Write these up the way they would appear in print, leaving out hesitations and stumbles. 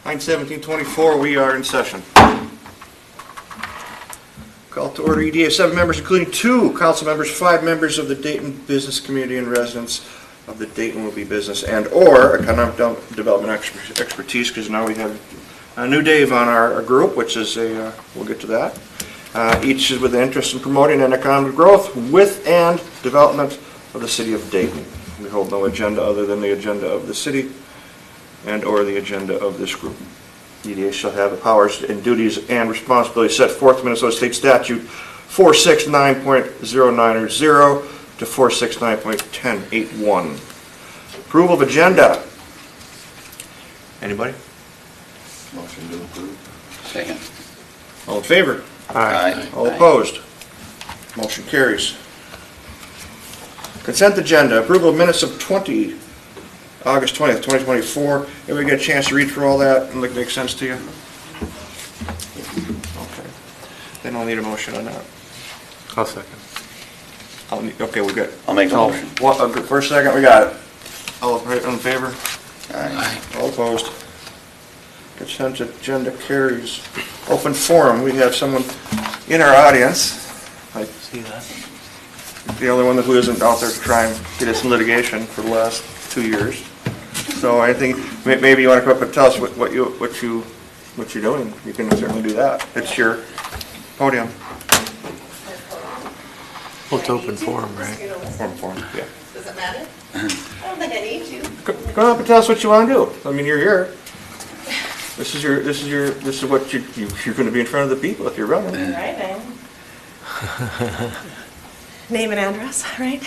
9/17/24, we are in session. Call to order EDA, 7 members, including 2 council members, 5 members of the Dayton business community and residents of the Dayton will be business and/or economic development expertise, because now we have a new Dave on our group, which is we'll get to that. Each is with an interest in promoting and economic growth with and development of the city of Dayton. We hold no agenda other than the agenda of the city and/or the agenda of this group. EDA shall have the powers and duties and responsibilities set forth in Minnesota State Statute 469.090 to 469.1081. Approval of agenda. Anybody? Motion to approve. Second. All in favor? Aye. All opposed? Motion carries. Consent agenda. Approval of minutes of August 20th, 2024. Everybody get a chance to read through all that and look, make sense to you? Okay. Then I'll need a motion on that. I'll second. Okay, we got. I'll make the motion. First, second, we got it. All in favor? Aye. All opposed? Consent agenda carries. Open forum. We have someone in our audience. I see that. The only one who isn't out there to try and get us in litigation for the last 2 years. So I think maybe you want to come up and tell us what you're doing. You can certainly do that. It's your podium. Well, it's open forum, right? Forum, yeah. Does it matter? I don't think I need to. Come up and tell us what you want to do. I mean, you're here. This is what you're going to be in front of the people if you're running. All right, then. Name and address, right?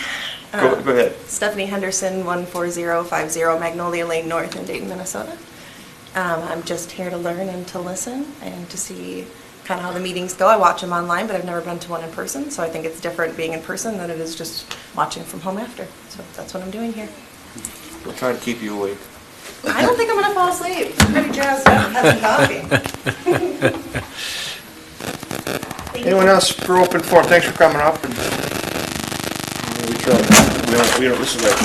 Go ahead. Stephanie Henderson, 14050 Magnolia Lane North in Dayton, Minnesota. I'm just here to learn and to listen and to see kind of how the meetings go. I watch them online, but I've never been to one in person, so I think it's different being in person than it is just watching from home after. So that's what I'm doing here. We'll try to keep you awake. I don't think I'm going to fall asleep. I'm pretty jazzed up. Had some coffee. Anyone else for open forum? Thanks for coming up. And we try. We don't. This is like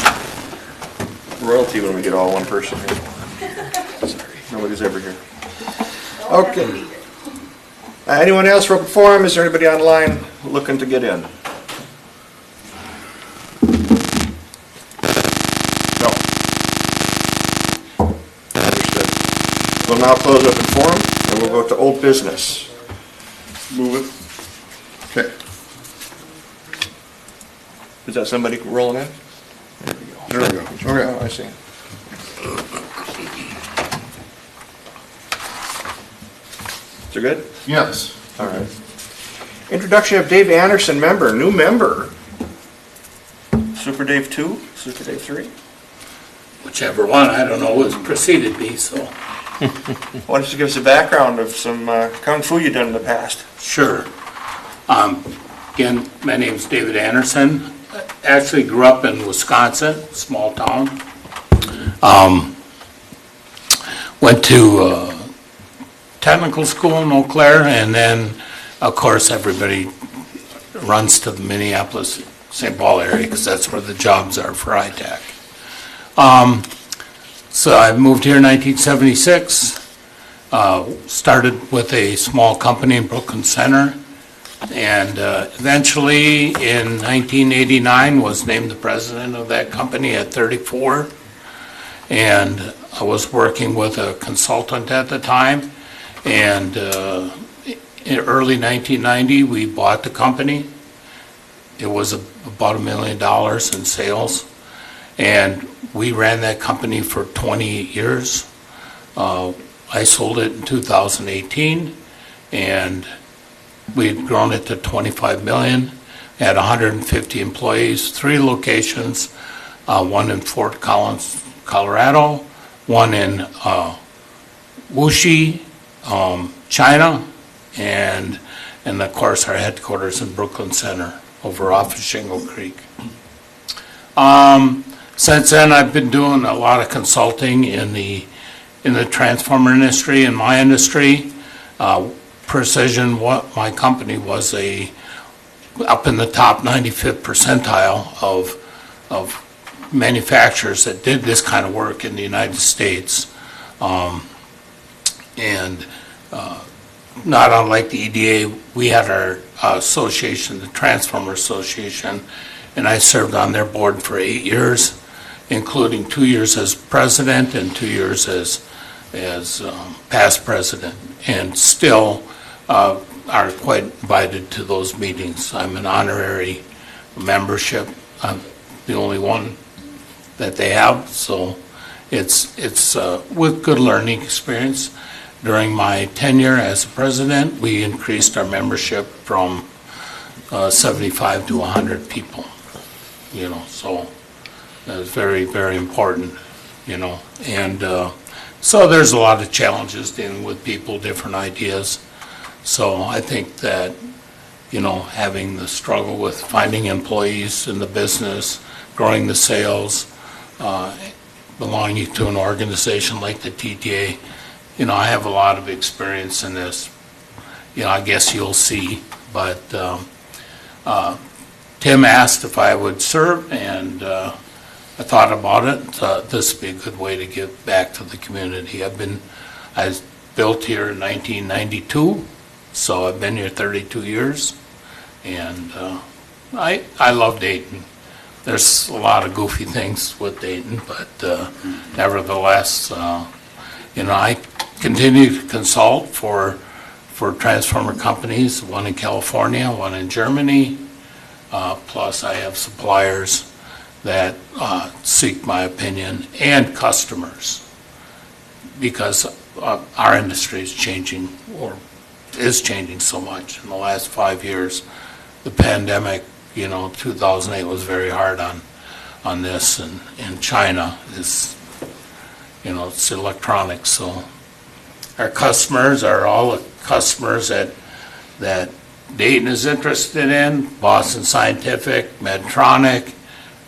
royalty when we get all one person here. Sorry, nobody's ever here. Okay. Anyone else for open forum? Is there anybody online looking to get in? No. Understood. We'll now close open forum and we'll go to old business. Move it. Okay. Is that somebody rolling in? There we go. Okay, oh, I see. Is it good? Yes. All right. Introduction of Dave Anderson, new member. Super Dave 2, Super Dave 3. Whichever one, I don't know what's preceded me, so. Why don't you give us a background of some kung fu you've done in the past? Sure. Again, my name's David Anderson. Actually grew up in Wisconsin, small town. Went to technical school in Eau Claire, and then, of course, everybody runs to the Minneapolis, St. Paul area, because that's where the jobs are for high-tech. So I moved here in 1976, started with a small company in Brooklyn Center, and eventually in 1989 was named the president of that company at 34. And I was working with a consultant at the time, and in early 1990 we bought the company. It was about $1 million in sales, and we ran that company for 28 years. I sold it in 2018, and we had grown it to $25 million, had 150 employees, 3 locations, one in Fort Collins, Colorado, one in Wuxi, China, and of course our headquarters in Brooklyn Center over off of Shingle Creek. Since then, I've been doing a lot of consulting in the transformer industry, in my industry. Precision, what my company was up in the top 95th percentile of manufacturers that did this kind of work in the United States. And not unlike the EDA, we had our association, the Transformer Association, and I served on their board for 8 years, including 2 years as president and 2 years as past president, and still are quite invited to those meetings. I'm an honorary membership. I'm the only one that they have, so it's with good learning experience. During my tenure as president, we increased our membership from 75 to 100 people, so that's very, very important, and so there's a lot of challenges dealing with people, different ideas. So I think that, having the struggle with finding employees in the business, growing the sales, belonging to an organization like the TTA, I have a lot of experience in this. I guess you'll see, but Tim asked if I would serve, and I thought about it. This would be a good way to give back to the community. I was built here in 1992, so I've been here 32 years, and I love Dayton. There's a lot of goofy things with Dayton, but nevertheless, I continue to consult for transformer companies, one in California, one in Germany, plus I have suppliers that seek my opinion, and customers, because our industry is changing, or is changing so much in the last 5 years. The pandemic, 2008 was very hard on this, and China is, it's electronics, so our customers are all the customers that Dayton is interested in. Boston Scientific, Medtronic,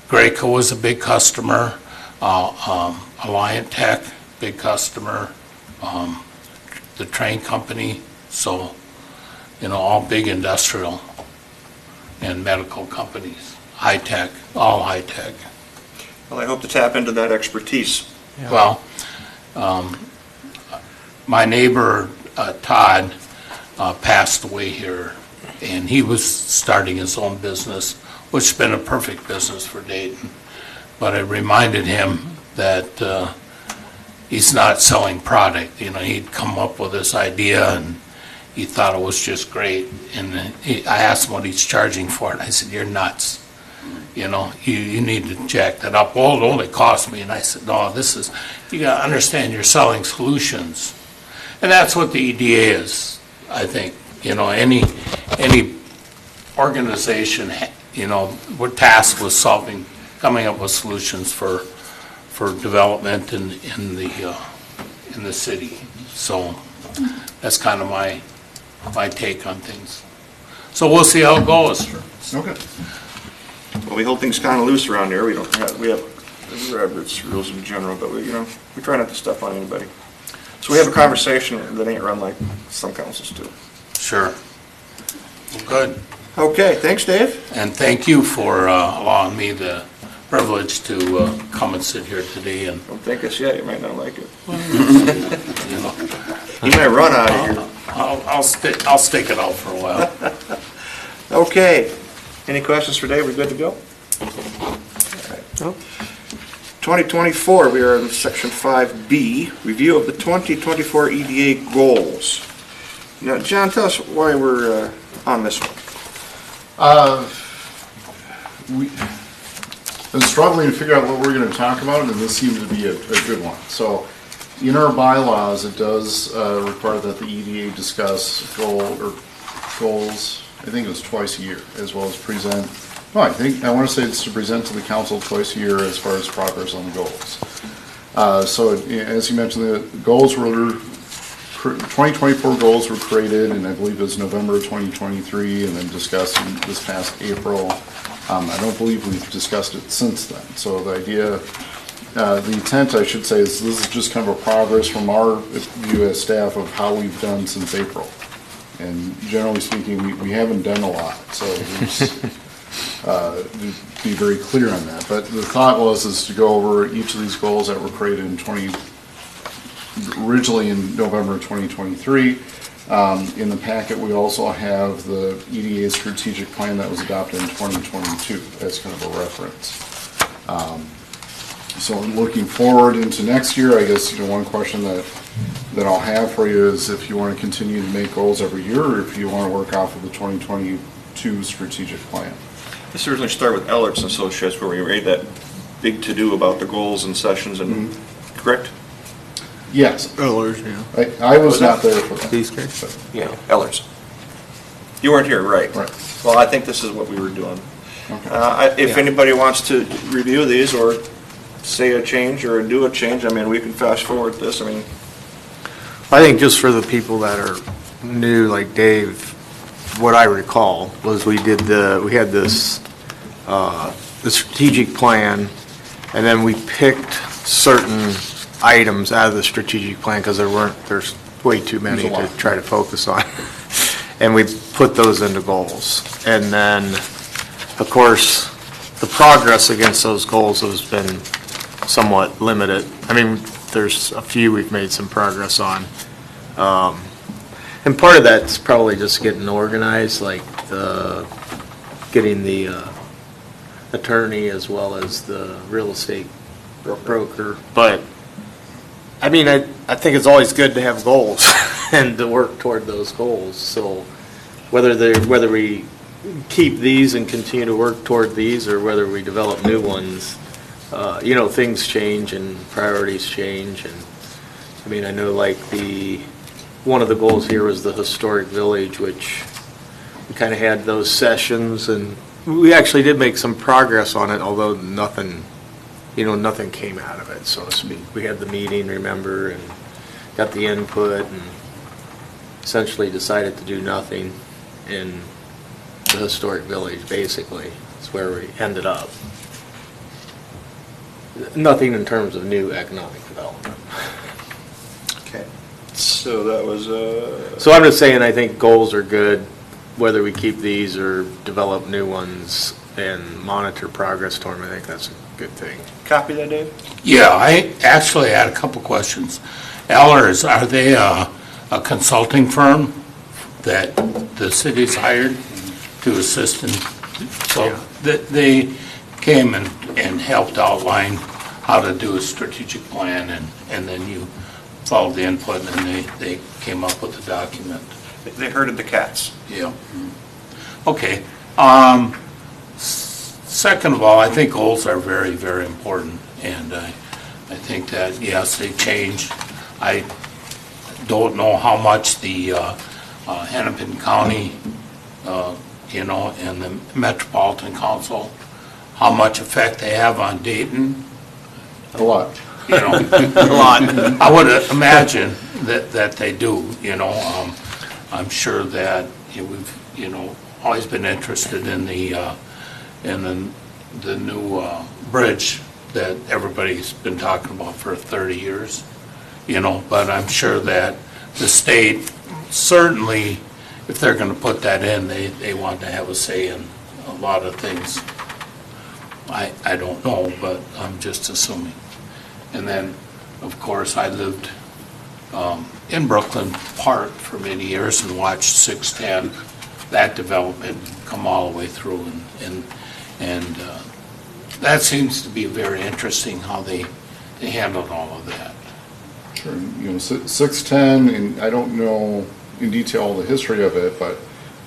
Graco was a big customer, Alliant Tech, big customer, the train company, so, all big industrial and medical companies, high tech, all high tech. Well, I hope to tap into that expertise. Well, my neighbor, Todd, passed away here, and he was starting his own business, which has been a perfect business for Dayton. But I reminded him that he's not selling product. He'd come up with this idea, and he thought it was just great. And I asked him what he's charging for it. I said, "You're nuts. You need to jack that up." "Well, it only cost me." And I said, "No, you got to understand you're selling solutions." And that's what the EDA is, I think. Any organization, we're tasked with coming up with solutions for development in the city. So that's kind of my take on things. So we'll see how it goes. Okay. Well, we hold things kind of loose around here. We have Robert's rules in general, but we try not to step on anybody. So we have a conversation that ain't run like some councils do. Sure. Well, good. Okay, thanks, Dave. And thank you for allowing me the privilege to come and sit here today. And Don't thank us yet. You might not like it. you know, You might run out of here. I'll stick it out for a while. Okay. Any questions for Dave? We good to go? Nope. 2024, we are in section 5B, review of the 2024 EDA goals. Now, John, tell us why we're on this one. I've been struggling to figure out what we're going to talk about, and this seems to be a good one. So, in our bylaws, it does require that the EDA discuss goals. I think it was twice a year, as well as present. No, I want to say it's to present to the council twice a year as far as progress on the goals. So, as you mentioned, the goals were 2024 goals were created, and I believe it was November 2023, and then discussed in this past April. I don't believe we've discussed it since then. So the idea, the intent, I should say, is this is just kind of a progress from our view as staff of how we've done since April. And generally speaking, we haven't done a lot. So to be very clear on that. But the thought is to go over each of these goals that were created in originally in November 2023. In the packet, we also have the EDA strategic plan that was adopted in 2022 as kind of a reference. So looking forward into next year, I guess, one question that I'll have for you is if you want to continue to make goals every year, or if you want to work off of the 2022 strategic plan. Let's originally start with Ellerts and Associates, where we made that big to-do about the goals and sessions, and correct? Yes, Earlers, yeah. I was not there for that. These guys? but- Yeah. Ellerts. You weren't here, right? Right. Well, I think this is what we were doing. Okay. If anybody wants to review these or say a change or do a change, I mean, we can fast forward this, I mean, I think just for the people that are new, like Dave, what I recall was we had this, the strategic plan, and then we picked certain items out of the strategic plan, because there's way too many There's a to lot. try to focus on. And we put those into goals. And then, of course, the progress against those goals has been somewhat limited. I mean, there's a few we've made some progress on. And part of that's probably just getting organized, like getting the attorney as well as the real estate broker. But, I mean, I think it's always good to have goals and to work toward those goals. So whether we keep these and continue to work toward these, or whether we develop new ones, things change and priorities change. And I mean, I know like one of the goals here was the historic village, which we kind of had those sessions, and we actually did make some progress on it, although nothing came out of it, so to speak. We had the meeting, remember, and got the input, and essentially decided to do nothing in the historic village, basically. That's where we ended up. Nothing in terms of new economic development. okay. So that was, So I'm just saying, I think goals are good, whether we keep these or develop new ones and monitor progress toward them. I think that's a good thing. copy that, Dave? Yeah, I actually had a couple questions. Ellers, are they a consulting firm that the city's hired to assist in? So Yeah. they came and helped outline how to do a strategic plan, and then you followed the input, and then they came up with a document. They herded the cats. Yeah. Okay. Second of all, I think goals are very, very important, and I think that, yes, they change. I don't know how much the Hennepin County, and the Metropolitan Council, how much effect they have on Dayton. A lot. A lot. I would imagine that they do, I'm sure that we've, always been interested in the new bridge that everybody's been talking about for 30 years, but I'm sure that the state, certainly, if they're going to put that in, they want to have a say in a lot of things. I don't know, but I'm just assuming. And then, of course, I lived in Brooklyn Park for many years and watched 610, that development come all the way through, and that seems to be very interesting how they handled all of that. Sure. 610, and I don't know in detail the history of it, but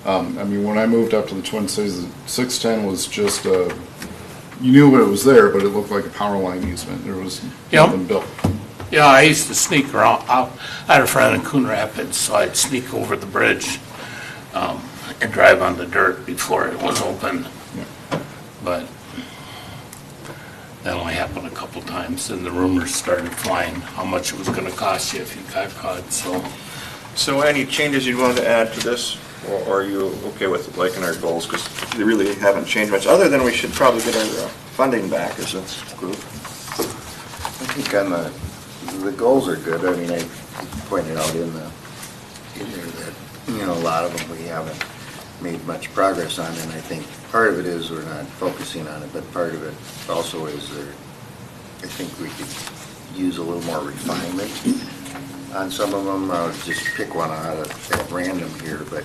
when I moved up to the Twin Cities, 610 was just you knew it was there, but it looked like a power line easement. There was nothing built. Yeah, I used to sneak around. I had a friend in Coon Rapids, so I'd sneak over the bridge and drive on the dirt before it was open. Yeah. But that only happened a couple times, and the rumors started flying how much it was going to cost you if you got caught. So any changes you'd want to add to this, or are you okay with liking our goals? Because they really haven't changed much, other than we should probably get our funding back as a group. I think on the goals are good. I mean, I pointed out in there that, a lot of them we haven't made much progress on, and I think part of it is we're not focusing on it, but part of it also is I think we could use a little more refinement on some of them, I'll just pick one out at random here, but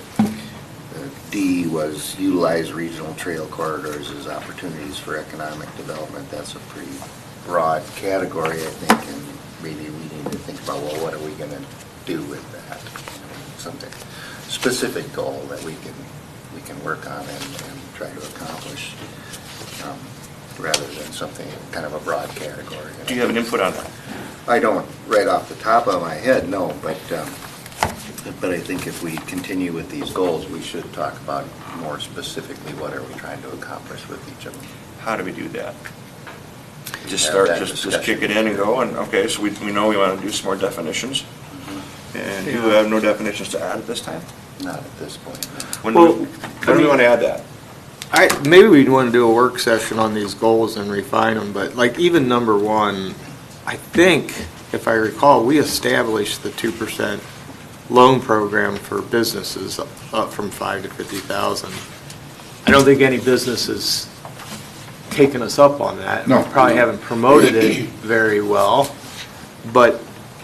D was utilize regional trail corridors as opportunities for economic development. That's a pretty broad category, I think, and maybe we need to think about, well, what are we gonna do with that? Something specific goal that we can work on and try to accomplish, rather than something kind of a broad category. Do you have an input on that? I don't, right off the top of my head, no, but I think if we continue with these goals, we should talk about more specifically what are we trying to accomplish with each of them. How do we do that? Just Have start, that just discussion. kick it in and go, and, okay, so we know we want to do some more definitions. Mm-hmm. And you have no definitions to add at this time? Not at this point, no. When Well, do we want to add that? Maybe we'd want to do a work session on these goals and refine them, but like even number one, I think, if I recall, we established the 2% loan program for businesses up from 5 to 50,000. I don't think any business has taken us up on that. No. We probably haven't promoted it very well, but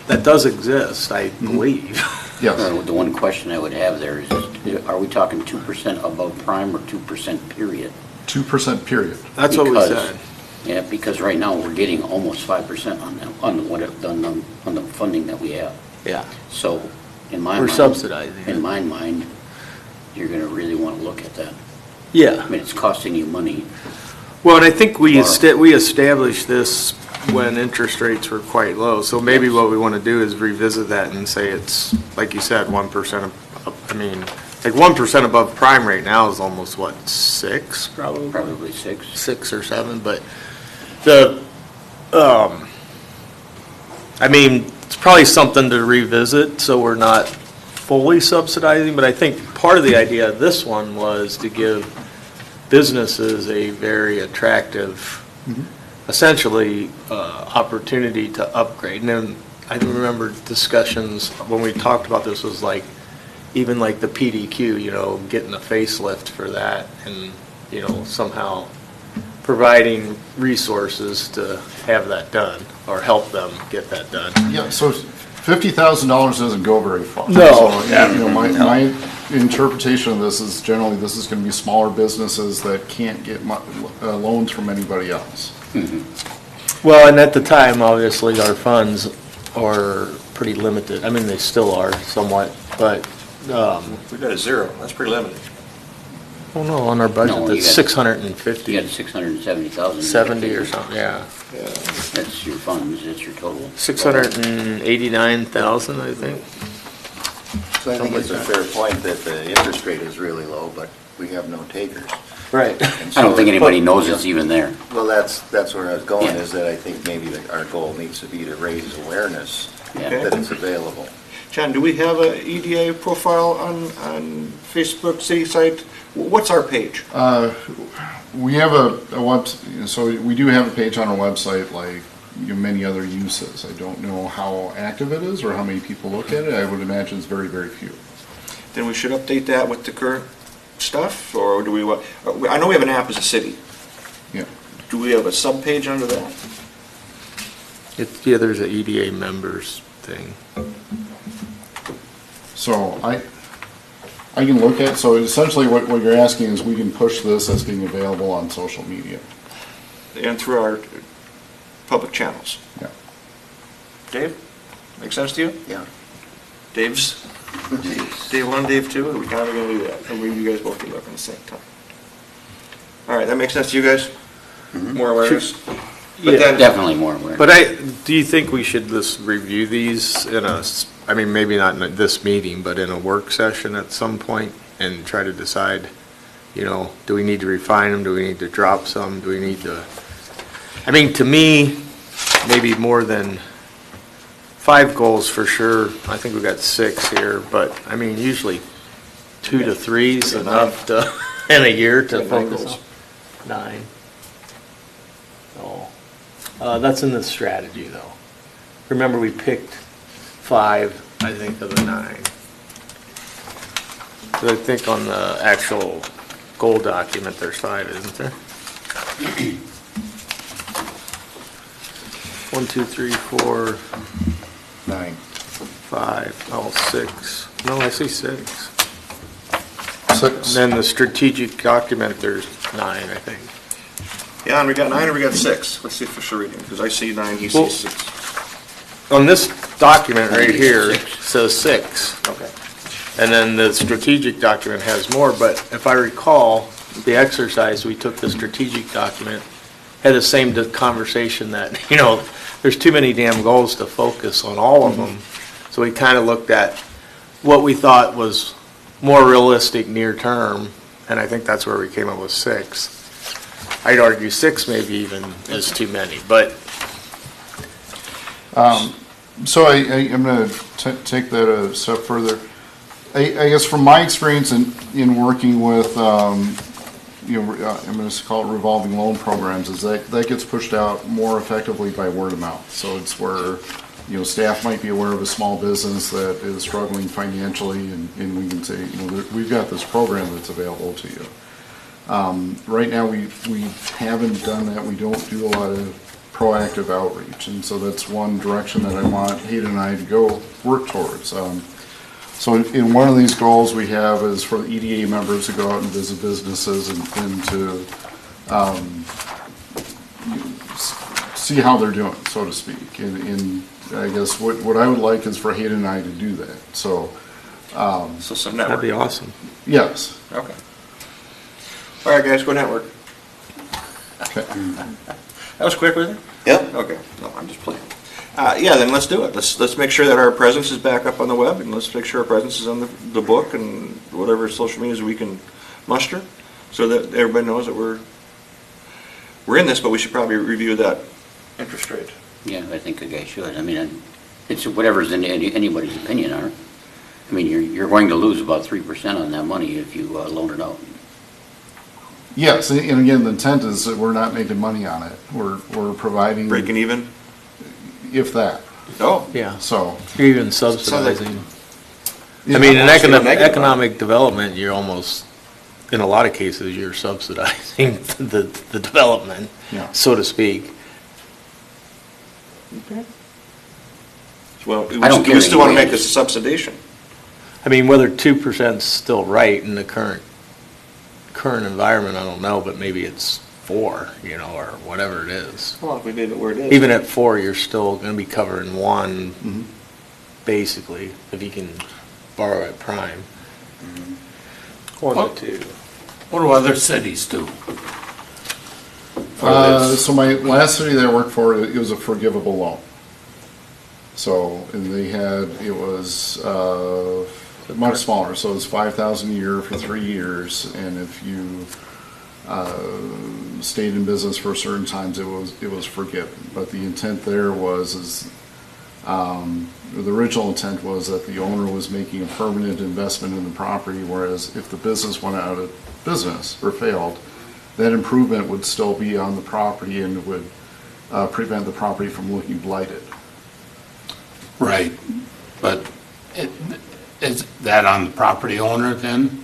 that does exist, I believe. Yes. The one question I would have there is, are we talking 2% above prime or 2% period? 2% period. That's what we Because- said. Yeah, because right now, we're getting almost 5% on them, on the funding that we have. Yeah. So, in my We're mind. subsidizing it. In my mind, you're gonna really wanna look at that. Yeah. I mean, it's costing you money. Well, and I think we Tomorrow. we established this when interest rates were quite low. So maybe what we want to do is revisit that and say it's, like you said, 1%. I mean, like 1% above prime right now is almost, what, 6 probably? Probably 6. 6 or 7, but I mean, it's probably something to revisit, so we're not fully subsidizing, but I think part of the idea of this one was to give businesses a very attractive, essentially, opportunity to upgrade. And then I remember discussions when we talked about this was like, even like the PDQ, you know, getting a facelift for that and, you know, somehow providing resources to have that done or help them get that done. Yeah, so $50,000 doesn't go very far. No. So, you know, my interpretation of this is generally this is going to be smaller businesses that can't get loans from anybody else. Well, and at the time, obviously, our funds are pretty limited. I mean, they still are somewhat, but, We got a 0, that's pretty limited. oh no, on our budget, No, you that's got- 650, You got 670,000. 70 or something, yeah. That's your funds, that's your total. 689,000, I think. So I think it's a fair point that the interest rate is really low, but we have no takers. Right. And I don't so- think anybody knows it's even there. Well, that's where I was going, Yeah. is that I think maybe our goal needs to be to raise awareness Yeah. that it's available. John, do we have a EDA profile on Facebook, city site? What's our page? We have a so we do have a page on our website like many other uses. I don't know how active it is or how many people look at it. I would imagine it's very, very few. Then we should update that with the current stuff, or do we, I know we have an app as a city. Yeah. Do we have a sub-page under that? Yeah, there's a EDA members thing. So I can look at, so essentially what you're asking is we can push this as being available on social media. And through our public channels. Yeah. Dave, make sense to you? Yeah. Dave 1, Dave 2, are we kind of gonna do that? And you guys both can look at the same time. All right, that makes sense to you guys? More awareness? But Yeah. then, Definitely more aware. But do you think we should just review these I mean, maybe not in this meeting, but in a work session at some point and try to decide, you know, do we need to refine them? Do we need to drop some? Do we need to, I mean, to me, maybe more than 5 goals for sure. I think we got 6 here, but I mean, usually 2 to 3 is enough to, in a year to We got 9 focus goals. on. 9. Oh, that's in the strategy though. Remember, we picked 5, I think, of the 9. But I think on the actual goal document, there's 5, isn't there? 1, 2, 3, 4, 9. 6. No, I see 6. 6. And then the strategic document, there's 9, I think. Yeah, and we got 9 or we got 6? What's the official reading? Because I see 9, he Well- sees 6. On this document right here, it 6. says 6. Okay. And then the strategic document has more, but if I recall, the exercise, we took the strategic document, had the same conversation that, there's too many damn goals to focus on all of them. So we kind of looked at what we thought was more realistic near term, and I think that's where we came up with 6. I'd argue 6 maybe even is too many, but So I'm going to take that a step further. I guess from my experience in working with, I'm going to call it revolving loan programs, is that gets pushed out more effectively by word of mouth. So it's where, staff might be aware of a small business that is struggling financially, and we can say, we've got this program that's available to you. Right now, we haven't done that. We don't do a lot of proactive outreach, and so that's one direction that I want Hayden and I to go work towards. So in one of these goals we have is for the EDA members to go out and visit businesses and to see how they're doing, so to speak. And I guess what I would like is for Hayden and I to do that. So, So some that'd network. be awesome. yes. Okay. All right, guys, go network. Okay. That was quick, was it? Yep. Okay, no, I'm just playing. Yeah, then let's do it. Let's make sure that our presence is back up on the web, and let's make sure our presence is on the book and whatever social medias we can muster, so that everybody knows that we're in this, but we should probably review that interest rate. Yeah, I think the guy should. I mean, it's whatever's in anybody's opinion on it. I mean, you're going to lose about 3% on that money if you loan it out. Yes, and again, the intent is that we're not making money on it. We're providing, Breaking even? if that. Oh, Yeah, So, you're even subsidizing. yeah, I mean, in almost even negative. economic development, you're almost, in a lot of cases, you're subsidizing the development, Yeah. so to speak. well, I don't we care still want to anyway. make this a subsidization. I mean, whether 2% is still right in the current environment, I don't know, but maybe it's 4, or whatever it is. Well, if we leave it where it is. Even at 4, you're still gonna be covering 1, Mhm. basically, if you can borrow at prime. 1 to 2. What do other cities do? So my last city that I worked for, it was a forgivable loan. So, and it was much smaller, so it was 5,000 a year for 3 years, and if you stayed in business for certain times, it was forgiven. But the intent there the original intent was that the owner was making a permanent investment in the property, whereas if the business went out of business or failed, that improvement would still be on the property and would prevent the property from looking blighted. Right, but is that on the property owner then?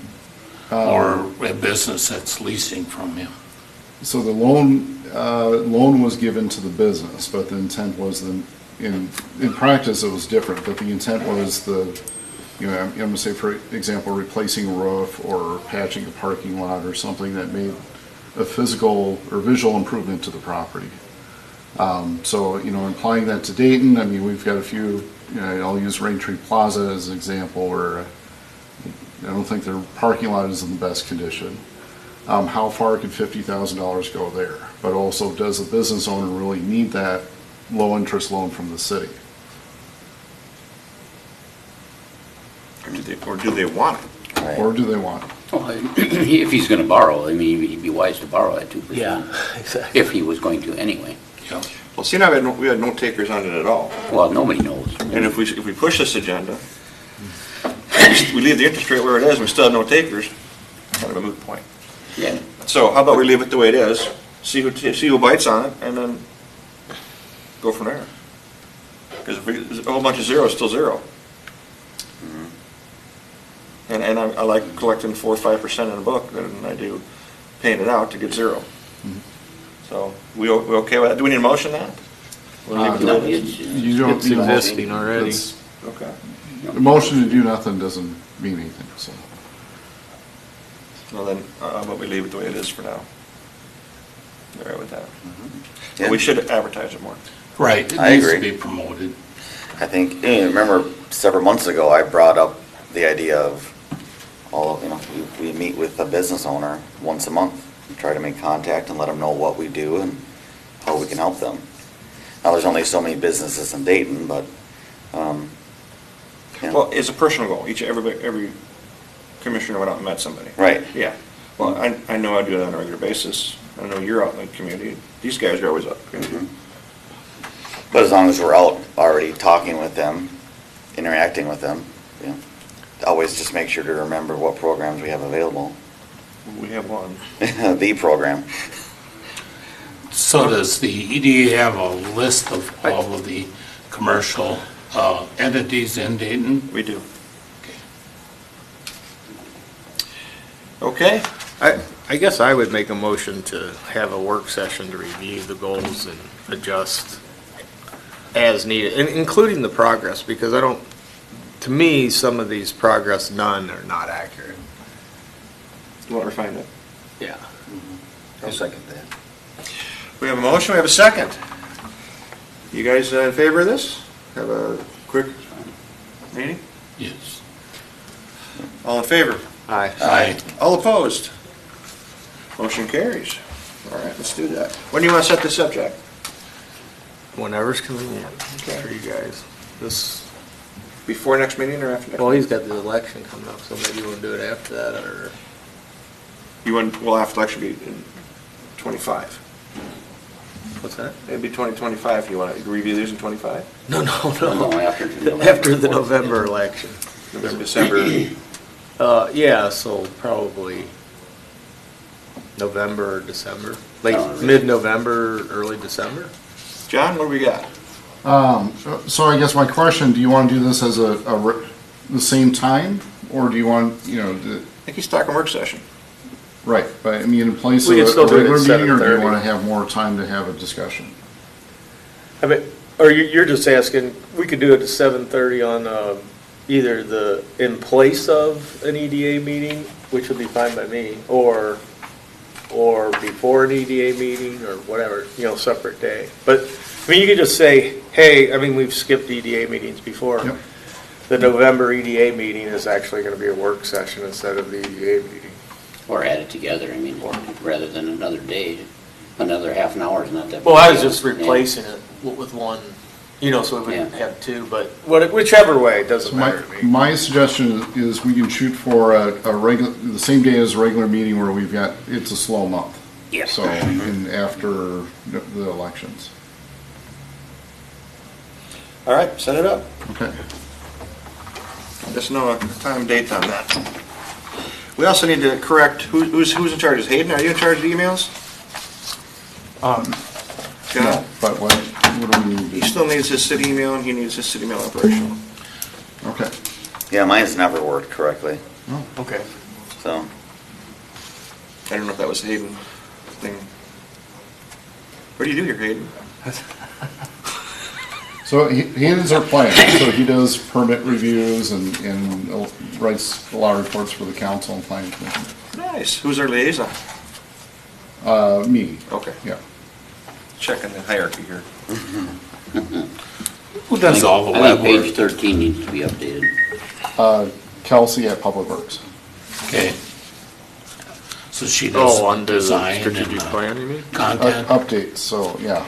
Or a business that's leasing from him? So the loan was given to the business, but the intent was in practice it was different, but the intent was I'm gonna say, for example, replacing a roof or patching a parking lot or something that made a physical or visual improvement to the property. So, applying that to Dayton, I mean, we've got a few, I'll use Raintree Plaza as an example, where I don't think their parking lot is in the best condition. How far could $50,000 go there? But also, does the business owner really need that low-interest loan from the city? Or do they want it? Or do they want it? Well, if he's going to borrow, I mean, he'd be wise to borrow at 2%. exactly. If he was going to anyway. Yeah. Well, see, now we had no takers on it at all. Well, nobody knows. And if we push this agenda, we leave the interest rate where it is, we still have no takers, kind of a moot point. Yeah. So how about we leave it the way it is, see who bites on it, and then go from there. Because if a whole bunch of zero is still zero. And I like collecting 4 or 5% in a book than I do paying it out to get zero. So we okay with that? Do we need a motion on that? We'll leave it the No, way it is? it's, You don't It's need a motion. existing already. That's- Okay. The motion to do nothing doesn't mean anything, so. Well then, how about we leave it the way it is for now? All right with that? Yeah. We should advertise it more. Right, it I needs to agree. be promoted. I think, remember several months ago, I brought up the idea of we meet with a business owner once a month, and try to make contact and let them know what we do and how we can help them. Now, there's only so many businesses in Dayton, but, yeah. Well, it's a personal goal. Every commissioner went out and met somebody. Right. Yeah. Well, I know I do that on a regular basis. I know you're out in the community. These guys are always out in the community. But as long as we're out already talking with them, interacting with them, always just make sure to remember what programs we have available. We have one. The program. So does the EDA have a list of all of the commercial entities in Dayton? We do. Okay? I guess I would make a motion to have a work session to review the goals and adjust as needed, including the progress, because to me, some of these progress none are not accurate. You want to refine it? Yeah. I'll second that. We have a motion, we have a second. You guys in favor of this? Have a quick meeting? Yes. All in favor? Aye. Aye. All opposed? Motion carries. All right, let's do that. When do you want to set this up, Jack? Whenever's convenient for you guys. Before next meeting or after next? Well, he's meeting? got the election coming up, so maybe we'll do it after that, or, Well, after election be in 25. what's that? It'd be 2025. You want to review these in 25? No, No, after After the November election. November, December. Yeah, so probably November or December, late, Oh, really? mid-November, early December. John, what do we got? So I guess my question, do you want to do this as the same time? Or do you want, I think he's talking work session. right, but I mean, in place of We a can still do it at regular meeting, or do you 7:30. want to have more time to have a discussion? I mean, or you're just asking, we could do it at 7:30 on either in place of an EDA meeting, which would be fine by me, or before an EDA meeting, or whatever, separate day. But, I mean, you could just say, hey, I mean, we've skipped EDA meetings before. Yep. The November EDA meeting is actually going to be a work session instead of the EDA meeting. Or add it together, I mean, rather than another day, another half an hour is not that. Well, big I a was deal. just Yeah. replacing it with one, so we wouldn't Yeah. have two, but whichever way, it doesn't So matter to me. my suggestion is we can shoot for the same day as a regular meeting where it's a slow month. Yeah. So, and after the elections. All right, set it up. Okay. Just know a time, date on that. We also need to correct, who's in charge? Is Hayden, are you in charge of the emails? John? No, but what do we need He to do? still needs his city email, and he needs his city email operational. Okay. Yeah, mine's never worked correctly, Okay. so. I don't know if that was Hayden thing. What do you do here, Hayden? So he is our planner, so he does permit reviews and writes a lot of reports for the council and planning commission. Nice. Who's our liaison? Me, Okay, yeah. checking the hierarchy here. Who does all the I web think page work? 13 needs to be updated. Kelsey at Public Works. Okay. So she does Oh, on the design strategic and plan, you mean? content? Updates, so, yeah.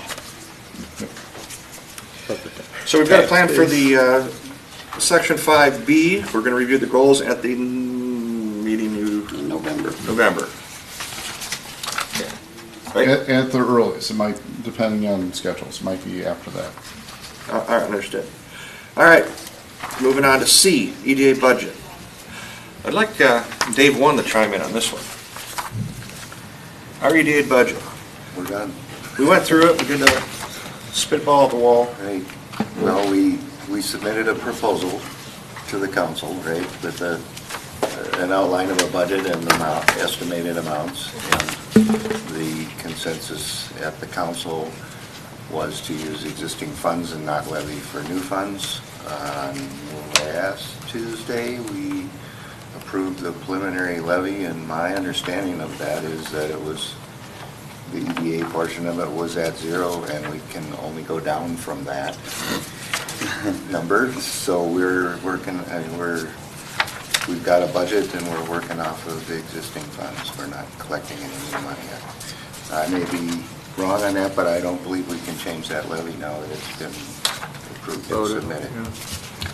So we've got a plan for the section 5B. We're going to review the goals at the meeting In November. November. Right? At the earliest, it might, depending on schedules, might be after that. All right, understood. All right, moving on to C, EDA Budget. I'd like Dave One to chime in on this one. Our EDA Budget. We're done. We went through it, we did a spitball at the wall. Right. Well, we submitted a proposal to the council, right, with an outline of a budget and estimated amounts. And the consensus at the council was to use existing funds and not levy for new funds. Last Tuesday, we approved the preliminary levy, and my understanding of that is that it was, the EDA portion of it was at zero, and we can only go down from that number. So we're working, we've got a budget, and we're working off of the existing funds. We're not collecting any new money yet. I may be wrong on that, but I don't believe we can change that levy now that it's been approved and submitted.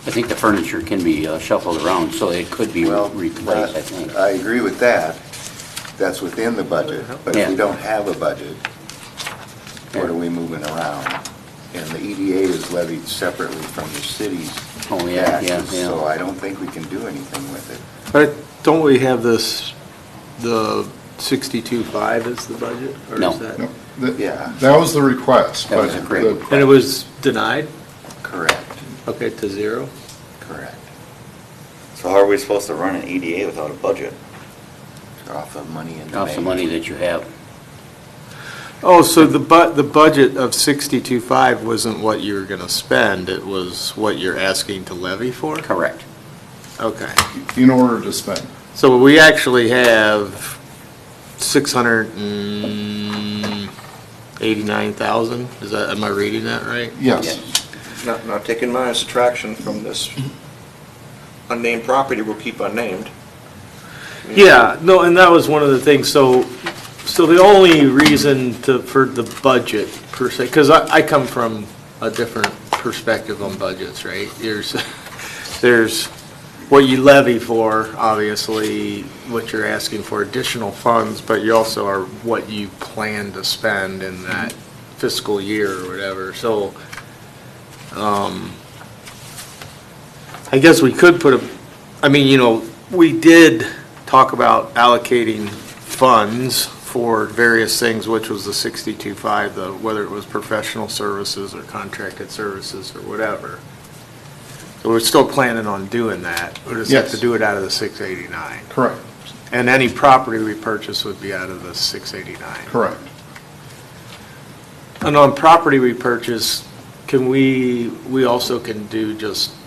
I think the furniture can be shuffled around, so it could be Well, replaced, I think. I agree with that. That's within the budget. But if we Yeah. don't have a budget, what are we moving around? And the EDA is levied separately from the city's Oh, yeah, yeah, taxes, yeah. so I don't think we can do anything with it. But don't we have this, the 62.5 is the budget? Or No. is that? No, Yeah. That was the request. That was but a great the- And it was denied? Correct, Okay, to zero? correct. So how are we supposed to run an EDA without a budget? Off of money in the Off the bank. money that you have. Oh, so the budget of 62.5 wasn't what you were gonna spend, it was what you're asking to levy for? Correct. Okay. In order to spend. So we actually have 689,000, is that, am I reading that right? Yes. Not taking my subtraction from this unnamed property, we'll keep unnamed. Yeah, no, and that was one of the things, so the only reason for the budget per se, because I come from a different perspective on budgets, right? There's what you levy for, obviously, what you're asking for additional funds, but you also are what you plan to spend in that fiscal year or whatever, so, I guess we could put we did talk about allocating funds for various things, which was the 62.5, whether it was professional services or contracted services or whatever. So we're still planning on doing that. We just have to Yes. do it out of the 689. Correct, And any property we purchase would be out of the 689. correct. And on property we purchase, we also can do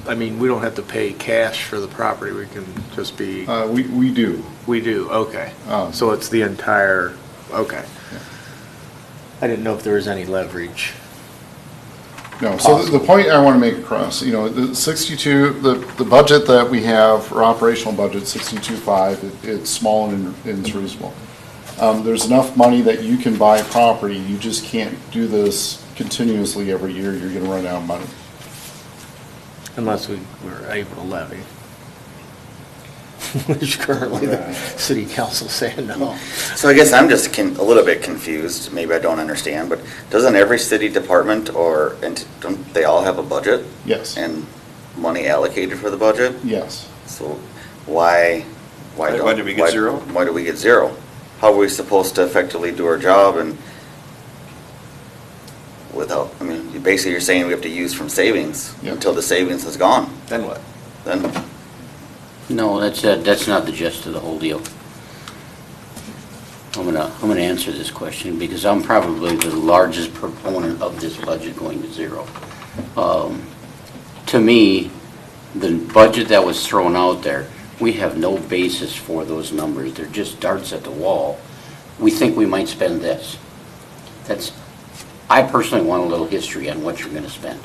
we don't have to pay cash for the property, we can just be, We do. we do, okay. Oh. So it's the entire, okay. I didn't know if there was any leverage. No, so the point I want to make across, the 62, the budget that we have, or operational budget, 62.5, it's small and it's reasonable. There's enough money that you can buy property, you just can't do this continuously every year, you're going to run out of money. Unless we were able to levy. Which currently the city council saying no. So I guess I'm just a little bit confused, maybe I don't understand, but doesn't every city department don't they all have a budget? Yes, And money allocated for the budget? yes. So why Why don't? did we get zero? Why do we get zero? How are we supposed to effectively do our job and basically you're saying we have to use from savings Yep. until the savings is gone, Then what? then, No, that's not the gist of the whole deal. I'm gonna answer this question because I'm probably the largest proponent of this budget going to zero. To me, the budget that was thrown out there, we have no basis for those numbers. They're just darts at the wall. We think we might spend this. I personally want a little history on what you're gonna spend.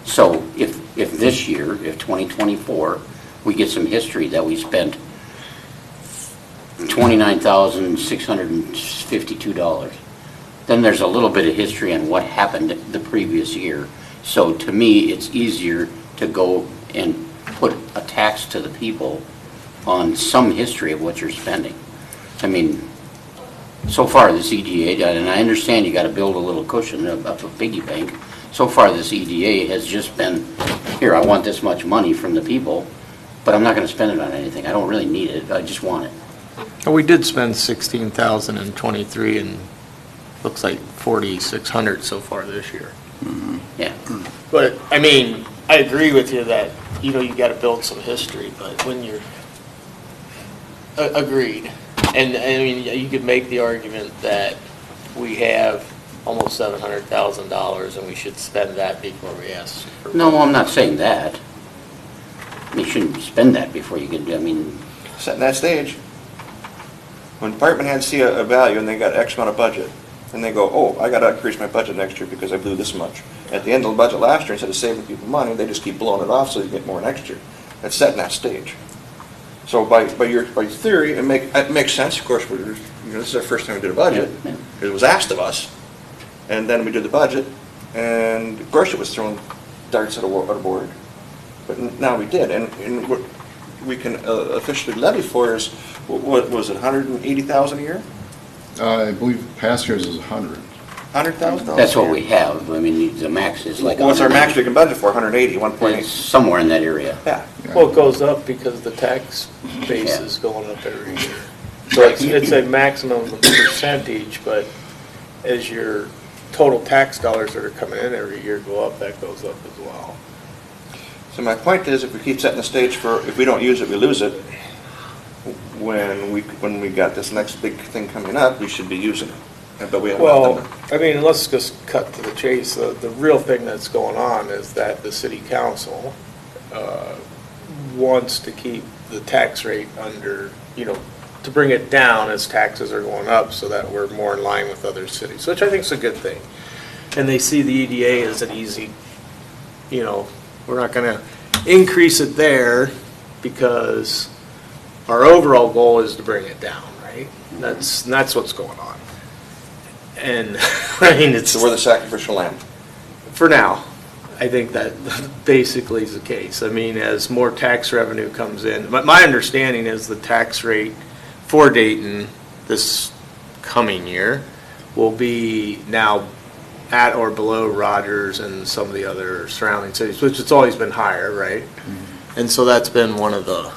So if this year, if 2024, we get some history that we spent $29,652, then there's a little bit of history on what happened the previous year. So to me, it's easier to go and put a tax to the people on some history of what you're spending. I mean, so far this EDA, and I understand you gotta build a little cushion up a piggy bank. So far this EDA has just been, here, I want this much money from the people, but I'm not gonna spend it on anything. I don't really need it, I just want it. We did spend 16,000 in '23 and looks like 4,600 so far this year. Yeah. But, I agree with you that, you gotta build some history, but when you're, agreed. And, you could make the argument that we have almost $700,000 and we should spend that before we ask for. No, I'm not saying that. You shouldn't spend that before you get, I mean, Setting that stage. When department heads see a value and they got X amount of budget, and they go, oh, I gotta increase my budget next year because I blew this much. At the end of the budget last year, instead of saving people money, they just keep blowing it off so you get more next year. That's setting that stage. So by theory, it makes sense. Of course, this is our first time we did a budget. Yeah. It was asked of us, and then we did the budget, and of course it was throwing darts at a board. But now we did, and what we can officially levy for is, what was it, 180,000 a year? I believe past years is 100. 100,000? that's what we have. I mean, the max is like. What's our max we can budget for? 180, It's 1.8. somewhere in that area. Yeah. Well, it goes up because the tax base Yeah. is going up every year. So it's a maximum percentage, but as your total tax dollars that are coming in every year go up, that goes up as well. So my point is, if we keep setting the stage for, if we don't use it, we lose it. When we got this next big thing coming up, we should be using it. But we haven't Well, done it. I mean, let's just cut to the chase. The real thing that's going on is that the city council wants to keep the tax rate under, to bring it down as taxes are going up so that we're more in line with other cities, which I think is a good thing. And they see the EDA as an easy, we're not going to increase it there because our overall goal is to bring it down, right? That's what's going on. And, I mean, it's, So we're the sacrificial lamb. for now, I think that basically is the case. I mean, as more tax revenue comes in, my understanding is the tax rate for Dayton this coming year will be now at or below Rogers and some of the other surrounding cities, which it's always been higher, right? And so that's been one of the,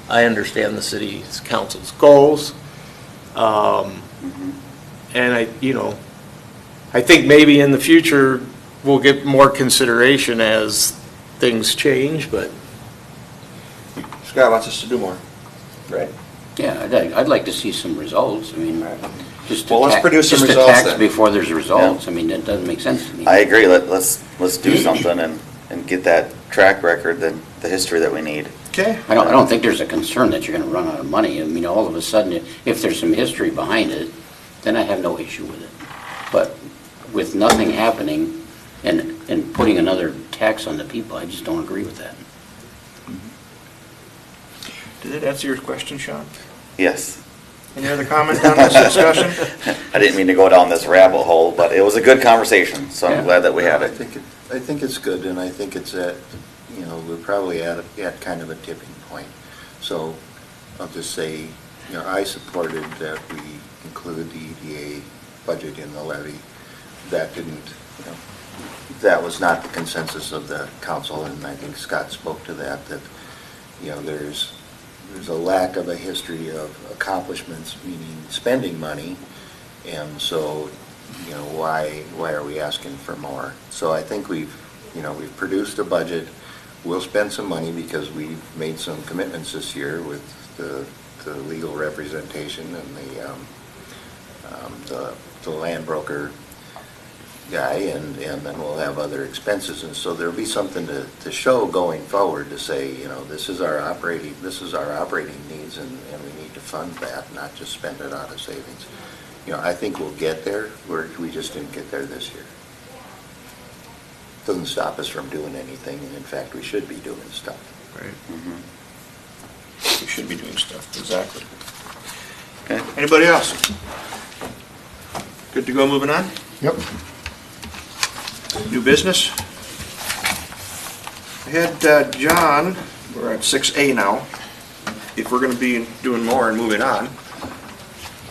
I understand the city's council's goals. And I think maybe in the future, we'll get more consideration as things change, but. Scott wants us to do more. Right. Yeah, I'd like to see some results. I mean, just to Well, let's produce some just to results tax then. before there's results. I mean, that doesn't make sense to me. I agree, let's do something and get that track record, the history that we need. Okay. I don't think there's a concern that you're gonna run out of money. I mean, all of a sudden, if there's some history behind it, then I have no issue with it. But with nothing happening and putting another tax on the people, I just don't agree with that. Did that answer your question, Sean? Yes. Any other comment on this discussion? I didn't mean to go down this rabbit hole, but it was a good conversation, so I'm Yeah. glad that we had I it. think it's good, and I think it's at, we're probably at kind of a tipping point. So I'll just say, I supported that we include the EDA budget in the levy. That didn't, that was not the consensus of the council, and I think Scott spoke to that, there's a lack of a history of accomplishments, meaning spending money, and so, why are we asking for more? So I think we've produced a budget. We'll spend some money because we've made some commitments this year with the legal representation and the land broker guy, and then we'll have other expenses, and so there'll be something to show going forward to say, this is our operating needs, and we need to fund that, not just spend it out of savings. I think we'll get there. We just didn't get there this year. Doesn't stop us from doing anything, and in fact, we should be doing stuff. Right. We should be doing stuff, exactly. Okay. Anybody else? Good to go, moving on? Yep. New business? I had John, we're at 6A now, if we're gonna be doing more and moving on.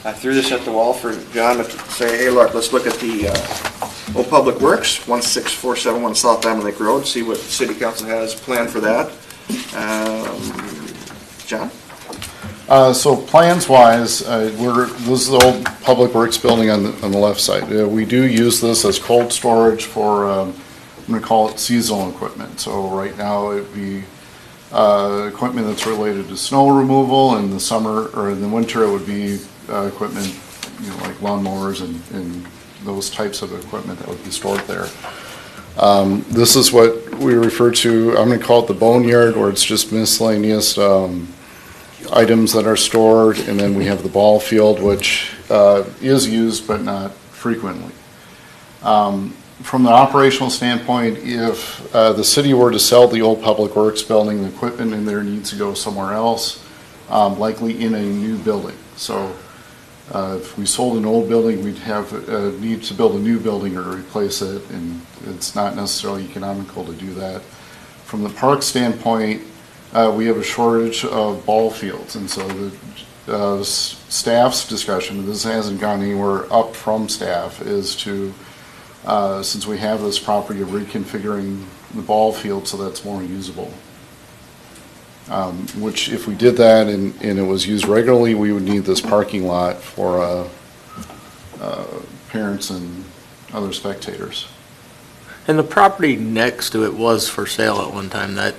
I threw this at the wall for John to say, hey, look, let's look at the Old Public Works, 16471 South Diamond Lake Road, see what the city council has planned for that. John? So plans-wise, this is the old Public Works building on the left side. We do use this as cold storage for, I'm going to call it seasonal equipment. So right now, it'd be equipment that's related to snow removal. In the summer, or in the winter, it would be equipment, like lawnmowers and those types of equipment that would be stored there. This is what we refer to, I'm going to call it the boneyard, where it's just miscellaneous items that are stored, and then we have the ball field, which is used but not frequently. From the operational standpoint, if the city were to sell the old Public Works building, the equipment in there needs to go somewhere else, likely in a new building. So if we sold an old building, we'd have need to build a new building or replace it, and it's not necessarily economical to do that. From the park standpoint, we have a shortage of ball fields, and so the staff's discussion, this hasn't gone anywhere up from staff, is to, since we have this property, of reconfiguring the ball field so that's more usable. Which if we did that and it was used regularly, we would need this parking lot for parents and other spectators. And the property next to it was for sale at one time. That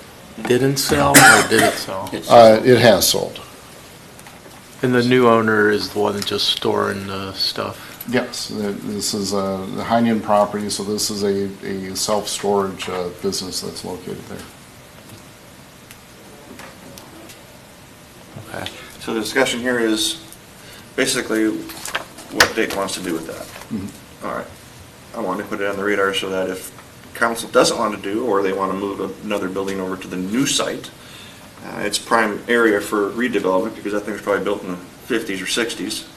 didn't sell, or did it sell? It has sold. And the new owner is the one just storing the stuff? Yes, this is the Hennepin property, so this is a self-storage business that's located there. Okay. So the discussion here is basically what Dayton wants to do with that. Mm-hmm. All right. I want to put it on the radar so that if council doesn't want to do, or they want to move another building over to the new site, it's prime area for redevelopment, because that thing's probably built in the 50s or 60s.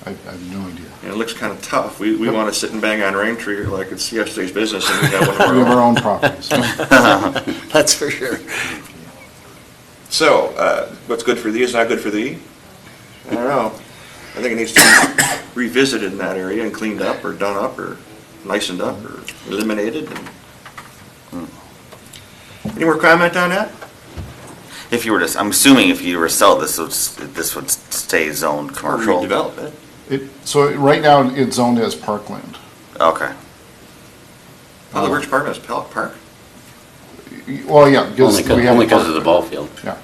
I have no idea. And it looks kind of tough. We Yep. want to sit and bang on Raintree like it's yesterday's business, and we have one of our We have our own. own properties. That's for sure. So, what's good for thee is not good for thee? I don't know. I think it needs to be revisited in that area and cleaned up, or done up, or nicened up, or eliminated. Any more comment on that? If you were to, I'm assuming if you were to sell this, this would stay zoned Or commercial? redevelop it? So right now, it's zoned as parkland. Okay. Public Works Park is Park? Well, yeah, because Only we have. a because of park the ball field. there.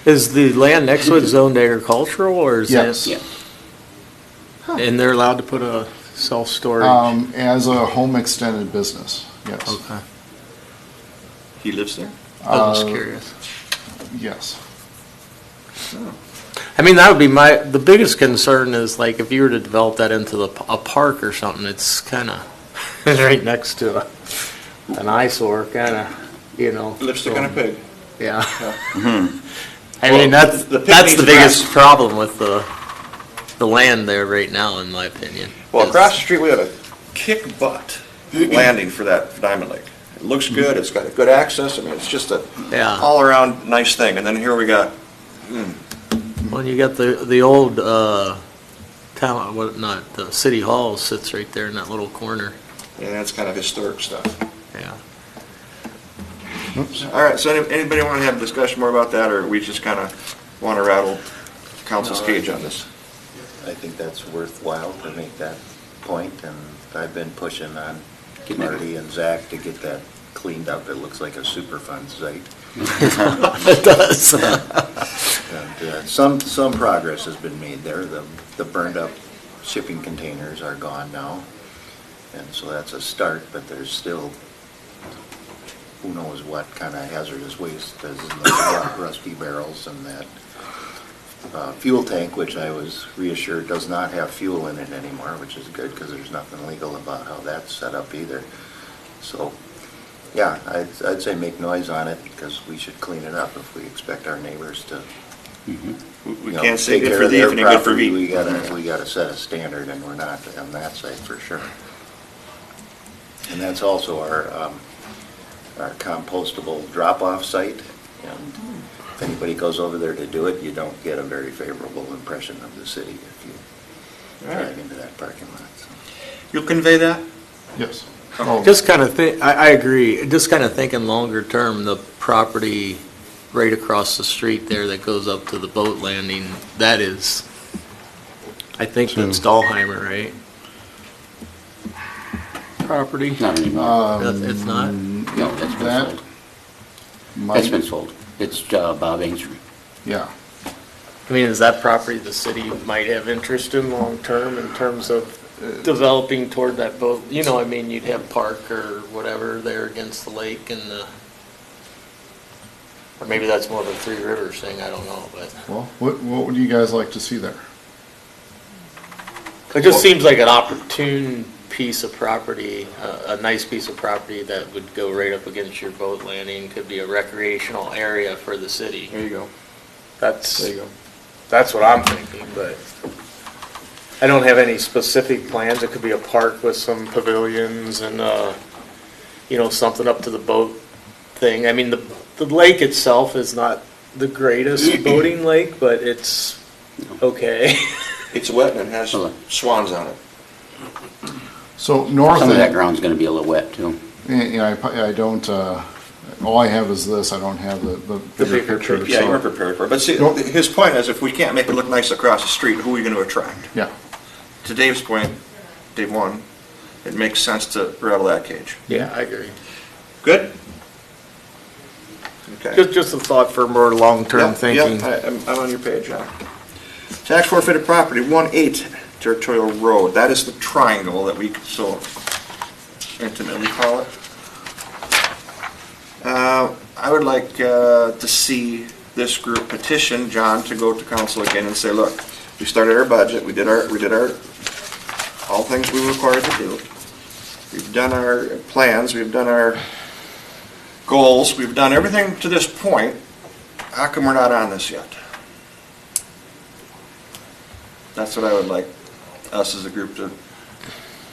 Is the land next to it zoned agricultural, or is Yes. Yeah. it? And they're allowed to put a self-storage? Yeah. As a home extended business, yes. Okay. He lives there? I was just curious. Yes. I mean, that would be the biggest concern is like if you were to develop that into a park or something, it's kind of right next to an eyesore, kind of, you know. Lipstick on a pig. Yeah. Mm-hmm. I mean, that's the pig the needs biggest grass. problem with the land there right now, in my opinion. Well, is- across the street, we have a kick butt landing for that Diamond Lake. It looks good, it's got good access, I mean, it's just a Yeah. all-around nice thing. And then here we got, Well, you got the old town, the city hall sits right there in that little corner. yeah, that's kind of historic stuff. Yeah. All right, so anybody want to have a discussion more about that, or we just kind of want to rattle council's cage on this? I think that's worthwhile to make that point, and I've been pushing on Marty and Zach to get that cleaned up. It looks like a Superfund site. It does. And some progress has been made there. The burned up shipping containers are gone now, and so that's a start, but there's still who knows what kind of hazardous waste is in the rusty barrels, and that fuel tank, which I was reassured does not have fuel in it anymore, which is good because there's nothing legal about how that's set up either. So, yeah, I'd say make noise on it because we should clean it up if we expect our neighbors to. We can't say good for thee if it ain't good for me. We gotta set a standard, and we're not on that side for sure. And that's also our compostable drop-off site, and if anybody goes over there to do it, you don't get a very favorable impression of the city if you drive into that parking lot. So. You'll convey that? Yes. Just kind of I agree, just kind of thinking longer term, the property right across the street there that goes up to the boat landing, that is, I think that's Dahlheimer, right? Property? Not anymore. It's not? No, that's been that sold. might- That's been sold. It's Bob Ainsley. Yeah. I mean, is that property the city might have interest in long term in terms of developing toward that boat, you know, I mean, you'd have park or whatever there against the lake and the, or maybe that's more of a Three Rivers thing, I don't know, but Well, what would you guys like to see there? it just seems like an opportune piece of property, a nice piece of property that would go right up against your boat landing, could be a recreational area for the city. There you go. That's, There you go. that's what I'm thinking, but I don't have any specific plans. It could be a park with some pavilions and, you know, something up to the boat thing. I mean, the lake itself is not the greatest boating lake, but it's okay. It's wet and it has swans on it. So north Some of that of, ground's gonna be a little wet too. yeah, I don't, all I have is this, I don't have the bigger picture. Yeah, you so- weren't prepared for it. But see, Nope. his point is if we can't make it look nice across the street, who are we going to attract? Yeah, To Dave's point, Dave won, it makes sense to rattle that cage. Yeah, I agree. Good? Okay. Just a thought for more long-term thinking. Yeah, I'm on your page, John. Tax forfeited property, 1-8 Territorial Road. That is the triangle that we so intimately call it. I would like to see this group petition John to go to council again and say, look, we started our budget, we did our all things we were required to do. We've done our plans, we've done our goals, we've done everything to this point. How come we're not on this yet? That's what I would like us as a group to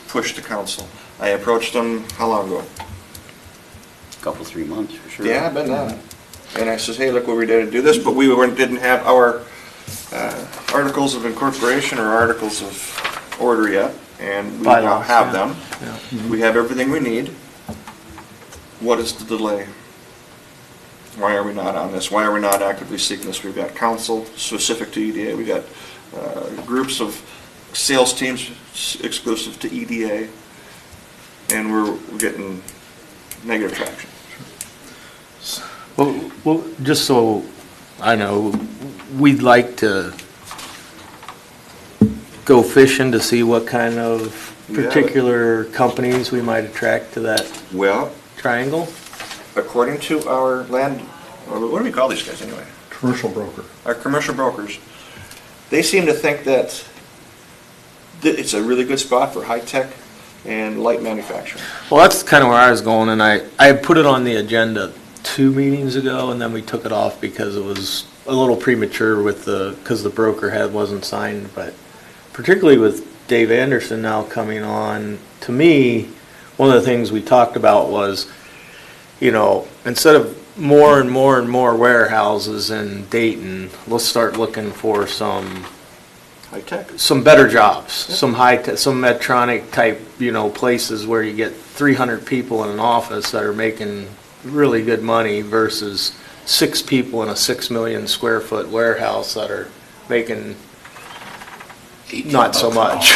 push to council. I approached them, how long ago? Couple, 3 months for sure. Yeah, I've been on it. And I says, hey, look what we did to do this, but we didn't have our articles of incorporation or articles of order yet, and we now Bylaws, have yeah. them. Yeah. We have everything we need. What is the delay? Why are we not on this? Why are we not actively seeking this? We've got council specific to EDA. We've got groups of sales teams exclusive to EDA, and we're getting negative traction. Well, just so I know, we'd like to go fishing to see what kind of Yeah. particular companies we might attract to that Well, triangle. according to our land, or what do we call these guys anyway? commercial broker. Our commercial brokers, they seem to think that it's a really good spot for high-tech and light manufacturing. Well, that's kind of where I was going, and I put it on the agenda 2 meetings ago, and then we took it off because it was a little premature because the broker wasn't signed, but particularly with Dave Anderson now coming on, to me, one of the things we talked about was, you know, instead of more and more and more warehouses in Dayton, let's start looking for some High-tech. better jobs, some high-tech, some Medtronic type, you know, places where you get 300 people in an office that are making really good money versus 6 people in a 6 million square foot warehouse that are making not so much.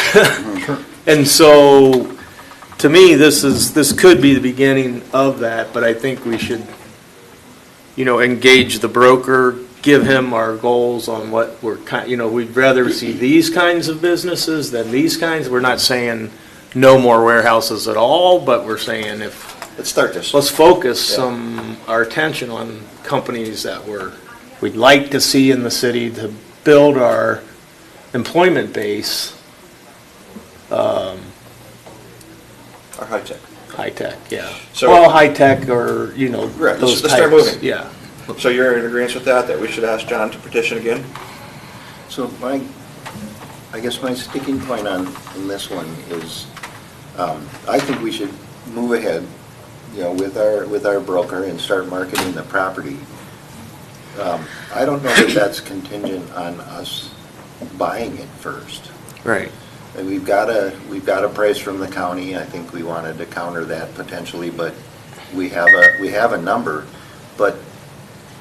And so, to me, this could be the beginning of that, but I think we should, you know, engage the broker, give him our goals on what we'd rather see these kinds of businesses than these kinds. We're not saying no more warehouses at all, but we're saying Let's start this. let's focus Yeah. our attention on companies that we'd like to see in the city to build our employment base, Our high-tech. high-tech, yeah. So- Well, high-tech or, you know, Right, those let's start types, moving. yeah. So you're in agreement with that we should ask John to petition again? So I guess my sticking point on this one is, I think we should move ahead, you know, with our broker and start marketing the property. I don't know that that's contingent on us buying it first. Right. And we've got a price from the county. I think we wanted to counter that potentially, but we have a number, but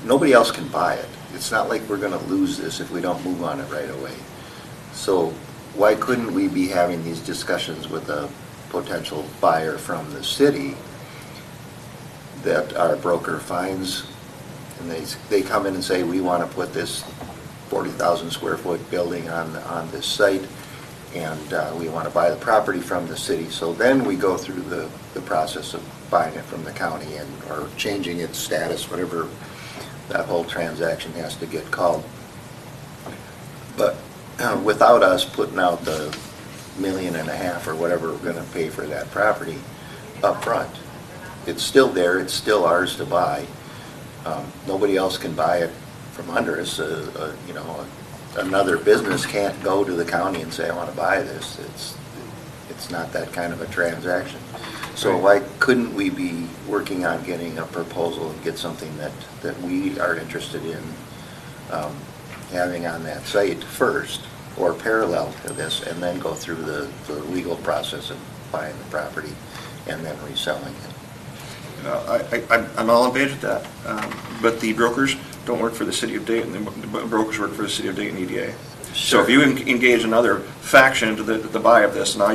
nobody else can buy it. It's not like we're gonna lose this if we don't move on it right away. So why couldn't we be having these discussions with a potential buyer from the city that our broker finds, and they come in and say, we want to put this 40,000 square foot building on this site, and we want to buy the property from the city. So then we go through the process of buying it from the county and, or changing its status, whatever that whole transaction has to get called. But without us putting out the $1.5 million or whatever we're going to pay for that property up front, it's still there, it's still ours to buy. Nobody else can buy it from under us. You know, another business can't go to the county and say, I want to buy this. It's not that kind of a transaction. So why couldn't we be working on getting a proposal and get something that we are interested in having on that site first, or parallel to this, and then go through the legal process of buying the property and then reselling it? I'm all on page with that, but the brokers don't work for the city of Dayton, the brokers work for the city of Dayton EDA. So if you engage another faction into the buy of this, now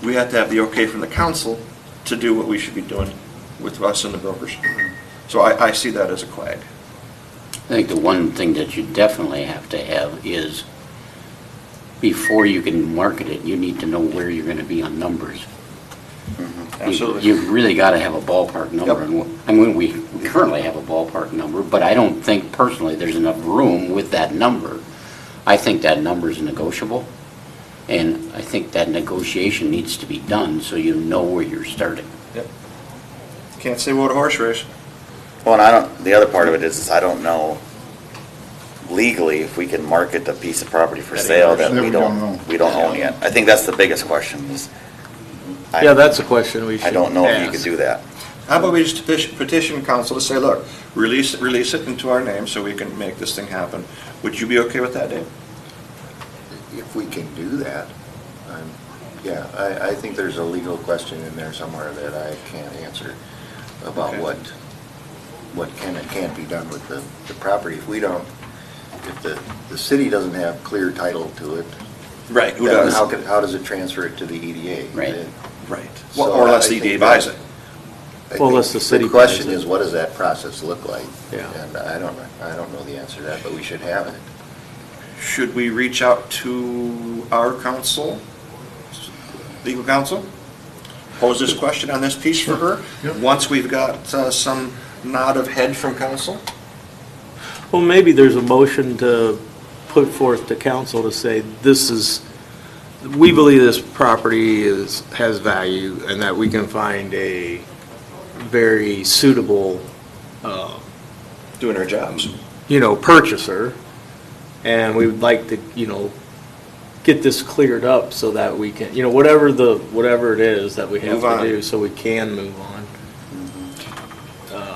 we have to have the okay from the council to do what we should be doing with us and the brokers. So I see that as a quag. I think the one thing that you definitely have to have is, before you can market it, you need to know where you're going to be on numbers. Absolutely. You've really got to have a ballpark number. Yep. And I mean, we currently have a ballpark number, but I don't think personally there's enough room with that number. I think that number is negotiable, and I think that negotiation needs to be done so you know where you're starting. Yep. Can't say what a horse race. Well, and the other part of it is I don't know legally if we can market a piece of property for sale that Yeah, we don't own yet. I think that's the biggest question is. Yeah, that's a question we should I don't know if you ask. could do that. How about we just petition council to say, look, release it into our name so we can make this thing happen. Would you be okay with that, Dave? If we can do that, yeah, I think there's a legal question in there somewhere that I can't answer about Okay. what can and can't be done with the property. If we don't, if the city doesn't have clear title to it, Right, who then does? how does it transfer it to the EDA? Right. Right. So Or unless I the think EDA buys it. I Well, think unless the city The question buys it. is, what does that process look like? Yeah. And I don't know the answer to that, but we should have it. Should we reach out to our council, legal counsel? Pose this question on this piece for her? Yep. Once we've got some nod of head from council? Well, maybe there's a motion to put forth to council to say, we believe this property has value and that we can find a very suitable, Doing our jobs. purchaser. And we would like to, get this cleared up so that we can, whatever it is that we have Move to on. do, so we can move on.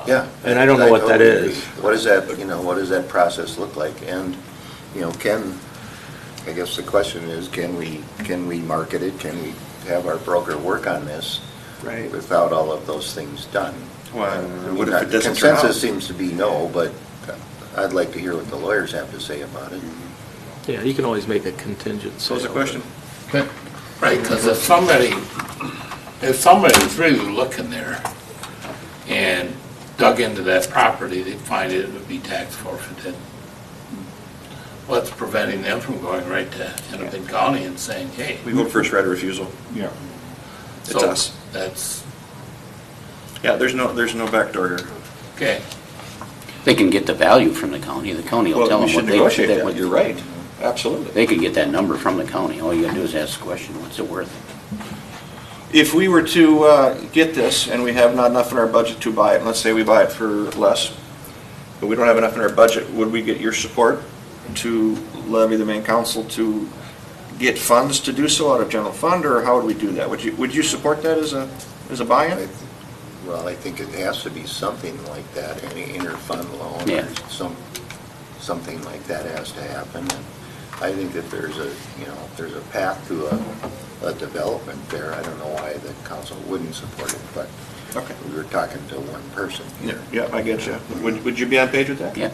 Yeah. And I don't know what that totally is. agree. What does that process look like? And, I guess the question is, can we market it? Can we have our broker work on this? Right. Without all of those things done? Well, I what mean, if it doesn't turn out? Consensus seems to be no, but I'd like to hear what the lawyers have to say about it. Yeah, you can always make a contingent sale. Pose a question. Okay. Right, because if somebody's really looking there and dug into that property, they'd find it would be tax forfeited. What's preventing them from going right to Hennepin County and saying, hey? We vote first right of refusal. Yeah. It's So us. That's, Yeah, there's no backdoor here. okay. They can get the value from the county will Well, tell we them should what negotiate they. that, you're right. Absolutely. They could get that number from the county. All you gotta do is ask the question, what's it worth? If we were to get this and we have not enough in our budget to buy it, let's say we buy it for less, but we don't have enough in our budget, would we get your support to levy the main council to get funds to do so out of general fund, or how would we do that? Would you support that as a buy-in? Well, I think it has to be something like that, any inter-fund loan Yeah. or something like that has to happen. And I think that there's a path to a development there. I don't know why the council wouldn't support it, but Okay. we were talking to one person. Yeah, I get you. Would you be on page with that? Yeah.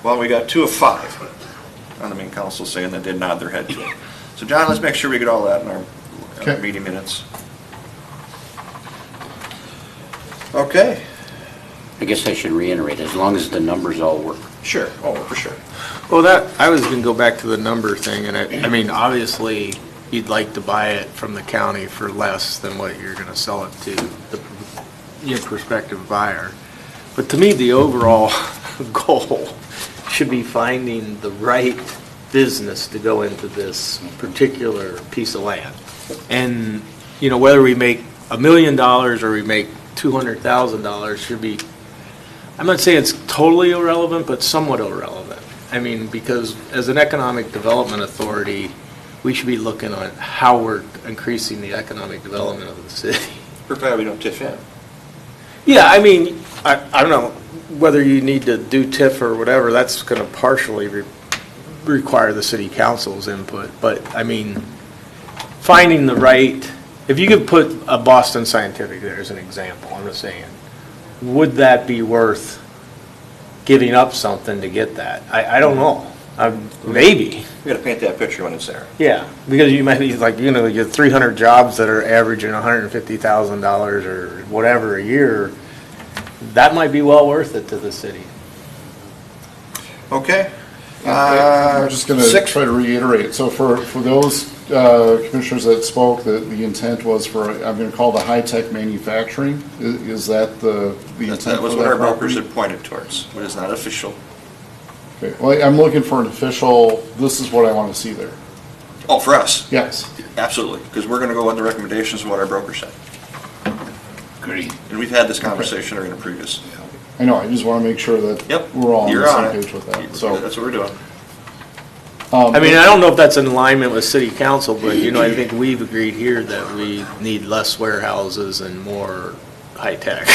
Well, we got 2 of 5 on the main council saying that they nod their head to it. So John, let's make sure we get all that in our Okay. meeting minutes. Okay. I guess I should reiterate, as long as the numbers all work. Sure, oh, for sure. Well, I was gonna go back to the number thing, and I mean, obviously, you'd like to buy it from the county for less than what you're gonna sell it to your prospective buyer. But to me, the overall goal should be finding the right business to go into this particular piece of land. And, you know, whether we make $1 million or we make $200,000 should be, I'm not saying it's totally irrelevant, but somewhat irrelevant. I mean, because as an economic development authority, we should be looking at how we're increasing the economic development of the city. Provided we don't tiff in. Yeah, I mean, I don't know whether you need to do TIF or whatever, that's going to partially require the city council's input, but I mean, finding the right, if you could put a Boston Scientific there as an example, I'm just saying, would that be worth giving up something to get that? I don't know. Maybe. We gotta paint that picture when it's there. Yeah, because you might be like, you know, you have 300 jobs that are averaging $150,000 or whatever a year. That might be well worth it to the city. Okay. I'm just going to Six. try to reiterate. So for those commissioners that spoke, the intent was for, I'm going to call the high-tech manufacturing. Is that the intent? That was for what our property? brokers had pointed towards, but it's not official. Okay, well, I'm looking for an official, this is what I want to see there. Oh, for us? Yes. Absolutely, because we're gonna go on the recommendations of what our broker said. Agreed. And we've had this conversation in a previous. I know, I just want to make sure that Yep. we're all on You're the on same it. page with that. So, That's what we're doing. I mean, I don't know if that's in alignment with city council, but, you know, I think we've agreed here that we need less warehouses and more high-tech,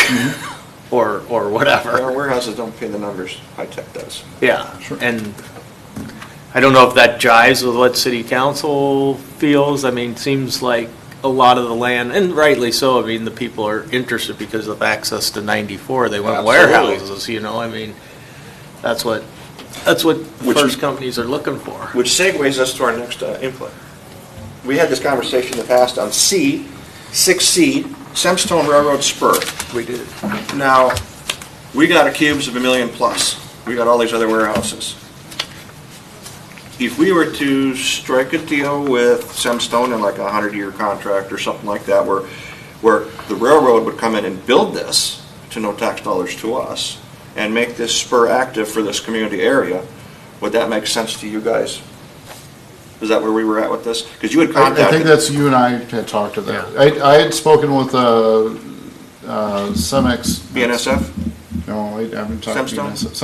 or Our whatever. warehouses don't pay the numbers high-tech does. Yeah, Sure. and I don't know if that jives with what city council feels. I mean, it seems like a lot of the land, and rightly so, I mean, the people are interested because of access to 94. They want Absolutely. warehouses, you know, I mean, that's what Which- first companies are looking for. Which segues us to our next input. We had this conversation in the past on C, 6C, Cemstone Railroad Spur. We did. Now, we got accused of $1 million plus. We got all these other warehouses. If we were to strike a deal with Cemstone in like a 100-year contract or something like that, where the railroad would come in and build this to no tax dollars to us and make this spur active for this community area, would that make sense to you guys? Is that where we were at with this? Because you had I contacted. think that's, you and I had talked to that. I had spoken with Cemex. BNSF? No, I haven't talked to Cemstone? BNSF.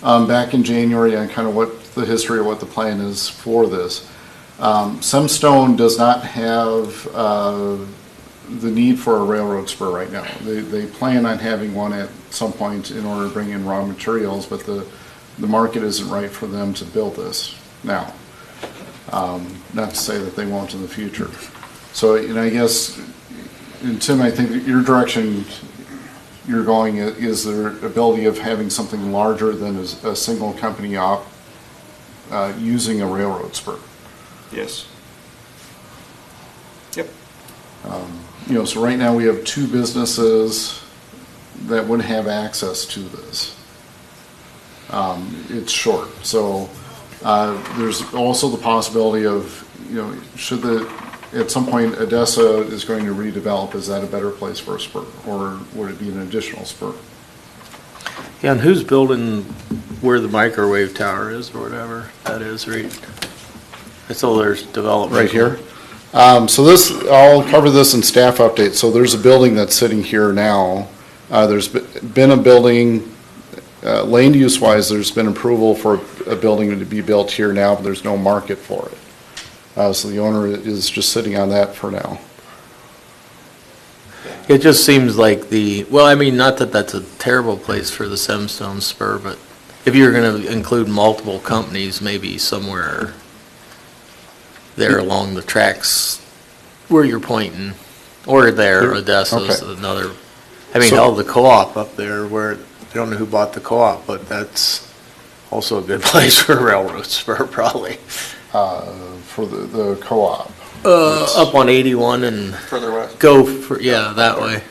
Cemstone. Back in January on kind of what the history of what the plan is for this. Cemstone does not have the need for a railroad spur right now. They plan on having one at some point in order to bring in raw materials, but the market isn't right for them to build this now. Not to say that they won't in the future. So, you know, I guess, and Tim, I think that your direction you're going is their ability of having something larger than a single company using a railroad spur. Yes. Yep. You know, so right now we have two businesses that would have access to this. It's short, so there's also the possibility of, you know, at some point Odessa is going to redevelop, is that a better place for a spur? Or would it be an additional spur? Yeah, and who's building where the microwave tower is or whatever that is, right? I saw there's development. Right here? So this, I'll cover this in staff update. So there's a building that's sitting here now. There's been a building, land use wise, there's been approval for a building to be built here now, but there's no market for it. So the owner is just sitting on that for now. It just seems like well, I mean, not that that's a terrible place for the Cemstone Spur, but if you're going to include multiple companies, maybe somewhere there along the tracks where you're pointing, or there, Odessa's Okay. another, I mean, So- hell, the co-op up there where, I don't know who bought the co-op, but that's also a good place for a railroad spur, probably. For the co-op. Up on 81 and Further west. go for, yeah, that way.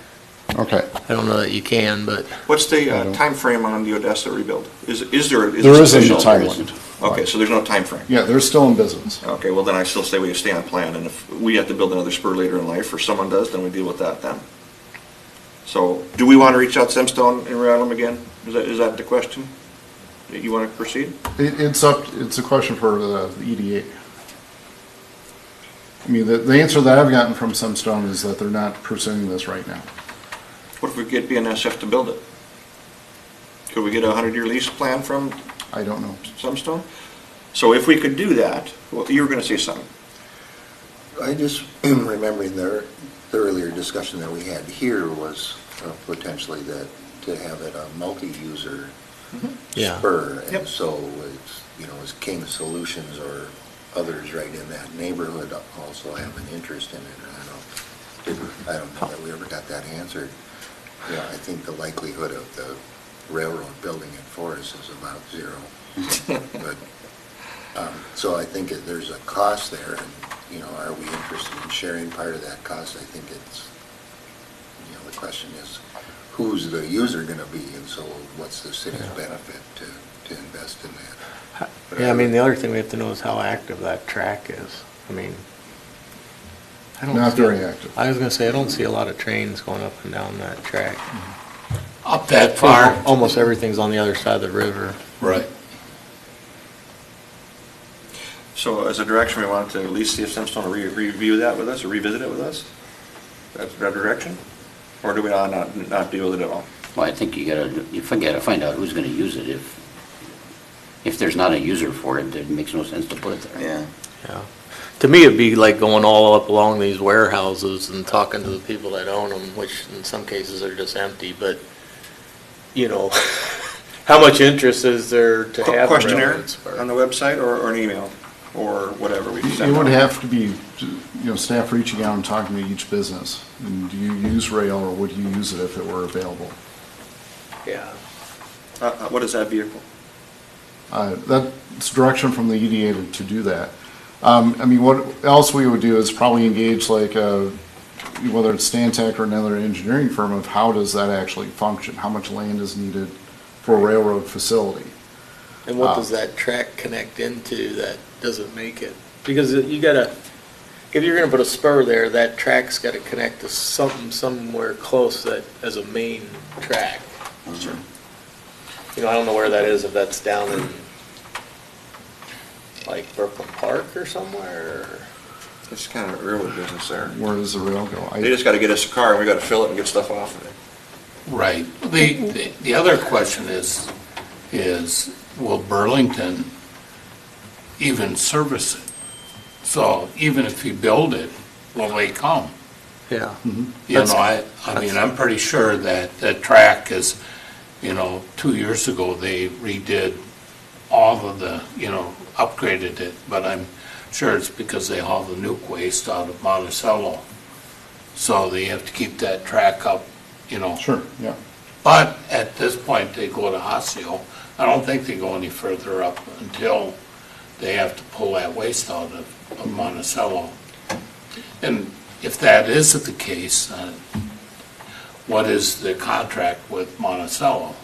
Okay. I don't know that you can, but What's the time frame on the Odessa rebuild? Is there? There isn't a official? timeline. Okay, so there's no time frame. Yeah, they're still in business. Okay, well then I still say we stay on plan, and if we have to build another spur later in life, or someone does, then we deal with that then. So, do we want to reach out to Cemstone and rattle them again? Is that the question? You want to proceed? It's a question for the EDA. I mean, the answer that I've gotten from Cemstone is that they're not pursuing this right now. What if we get BNSF to build it? Could we get a 100-year lease plan from I don't know. Cemstone? So if we could do that, well, you were going to say something. I just am remembering the earlier discussion that we had here was potentially that to have it a multi-user Yeah. spur. Yep. And so it's, is King Solutions or others right in that neighborhood also have an interest in it? I don't know that we ever got that answered. I think the likelihood of the railroad building it for us is about zero. But, so I think there's a cost there, and, are we interested in sharing part of that cost? I think it's, the question is, who's the user gonna be, and so what's the city's benefit to invest in that? yeah, I mean, the other thing we have to know is how active that track is. I mean, I don't Not see- very active. I was gonna say, I don't see a lot of trains going up and down that track. Up that far? Almost everything's on the other side of the river. Right. So as a direction, we wanted to at least see if Cemstone will review that with us, or revisit it with us? That's that direction? Or do we not deal with it at all? Well, I think you gotta find out who's gonna use it. If there's not a user for it, it makes no sense to put it there. Yeah. Yeah. To me, it'd be like going all up along these warehouses and talking to the people that own them, which in some cases are just empty, but, how much interest is there to have a Questionnaire railroad spur? on the website, or an email, or whatever we It send would out? have to be, staff reaching out and talking to each business. And do you use rail, or would you use it if it were available? Yeah. What is that vehicle? That's direction from the EDA to do that. What else we would do is probably engage whether it's Stantec or another engineering firm of how does that actually function? How much land is needed for a railroad facility? And what does that track connect into that doesn't make it? Because if you're gonna put a spur there, that track's gotta connect to something somewhere close that as a main track. Sure. I don't know where that is, if that's down in like Brooklyn Park or somewhere. It's kind of a railroad business there. Where does the rail go? They just got to get us a car, and we got to fill it and get stuff off of it. Right. The other question is will Burlington even service it? So even if you build it, will they come? Yeah. I'm pretty sure that the track is, 2 years ago, they redid all of the, upgraded it, but I'm sure it's because they haul the nuke waste out of Monticello. So they have to keep that track up, Sure, yeah. But at this point, they go to Osseo. I don't think they go any further up until they have to pull that waste out of Monticello. And if that is the case, what is the contract with Monticello,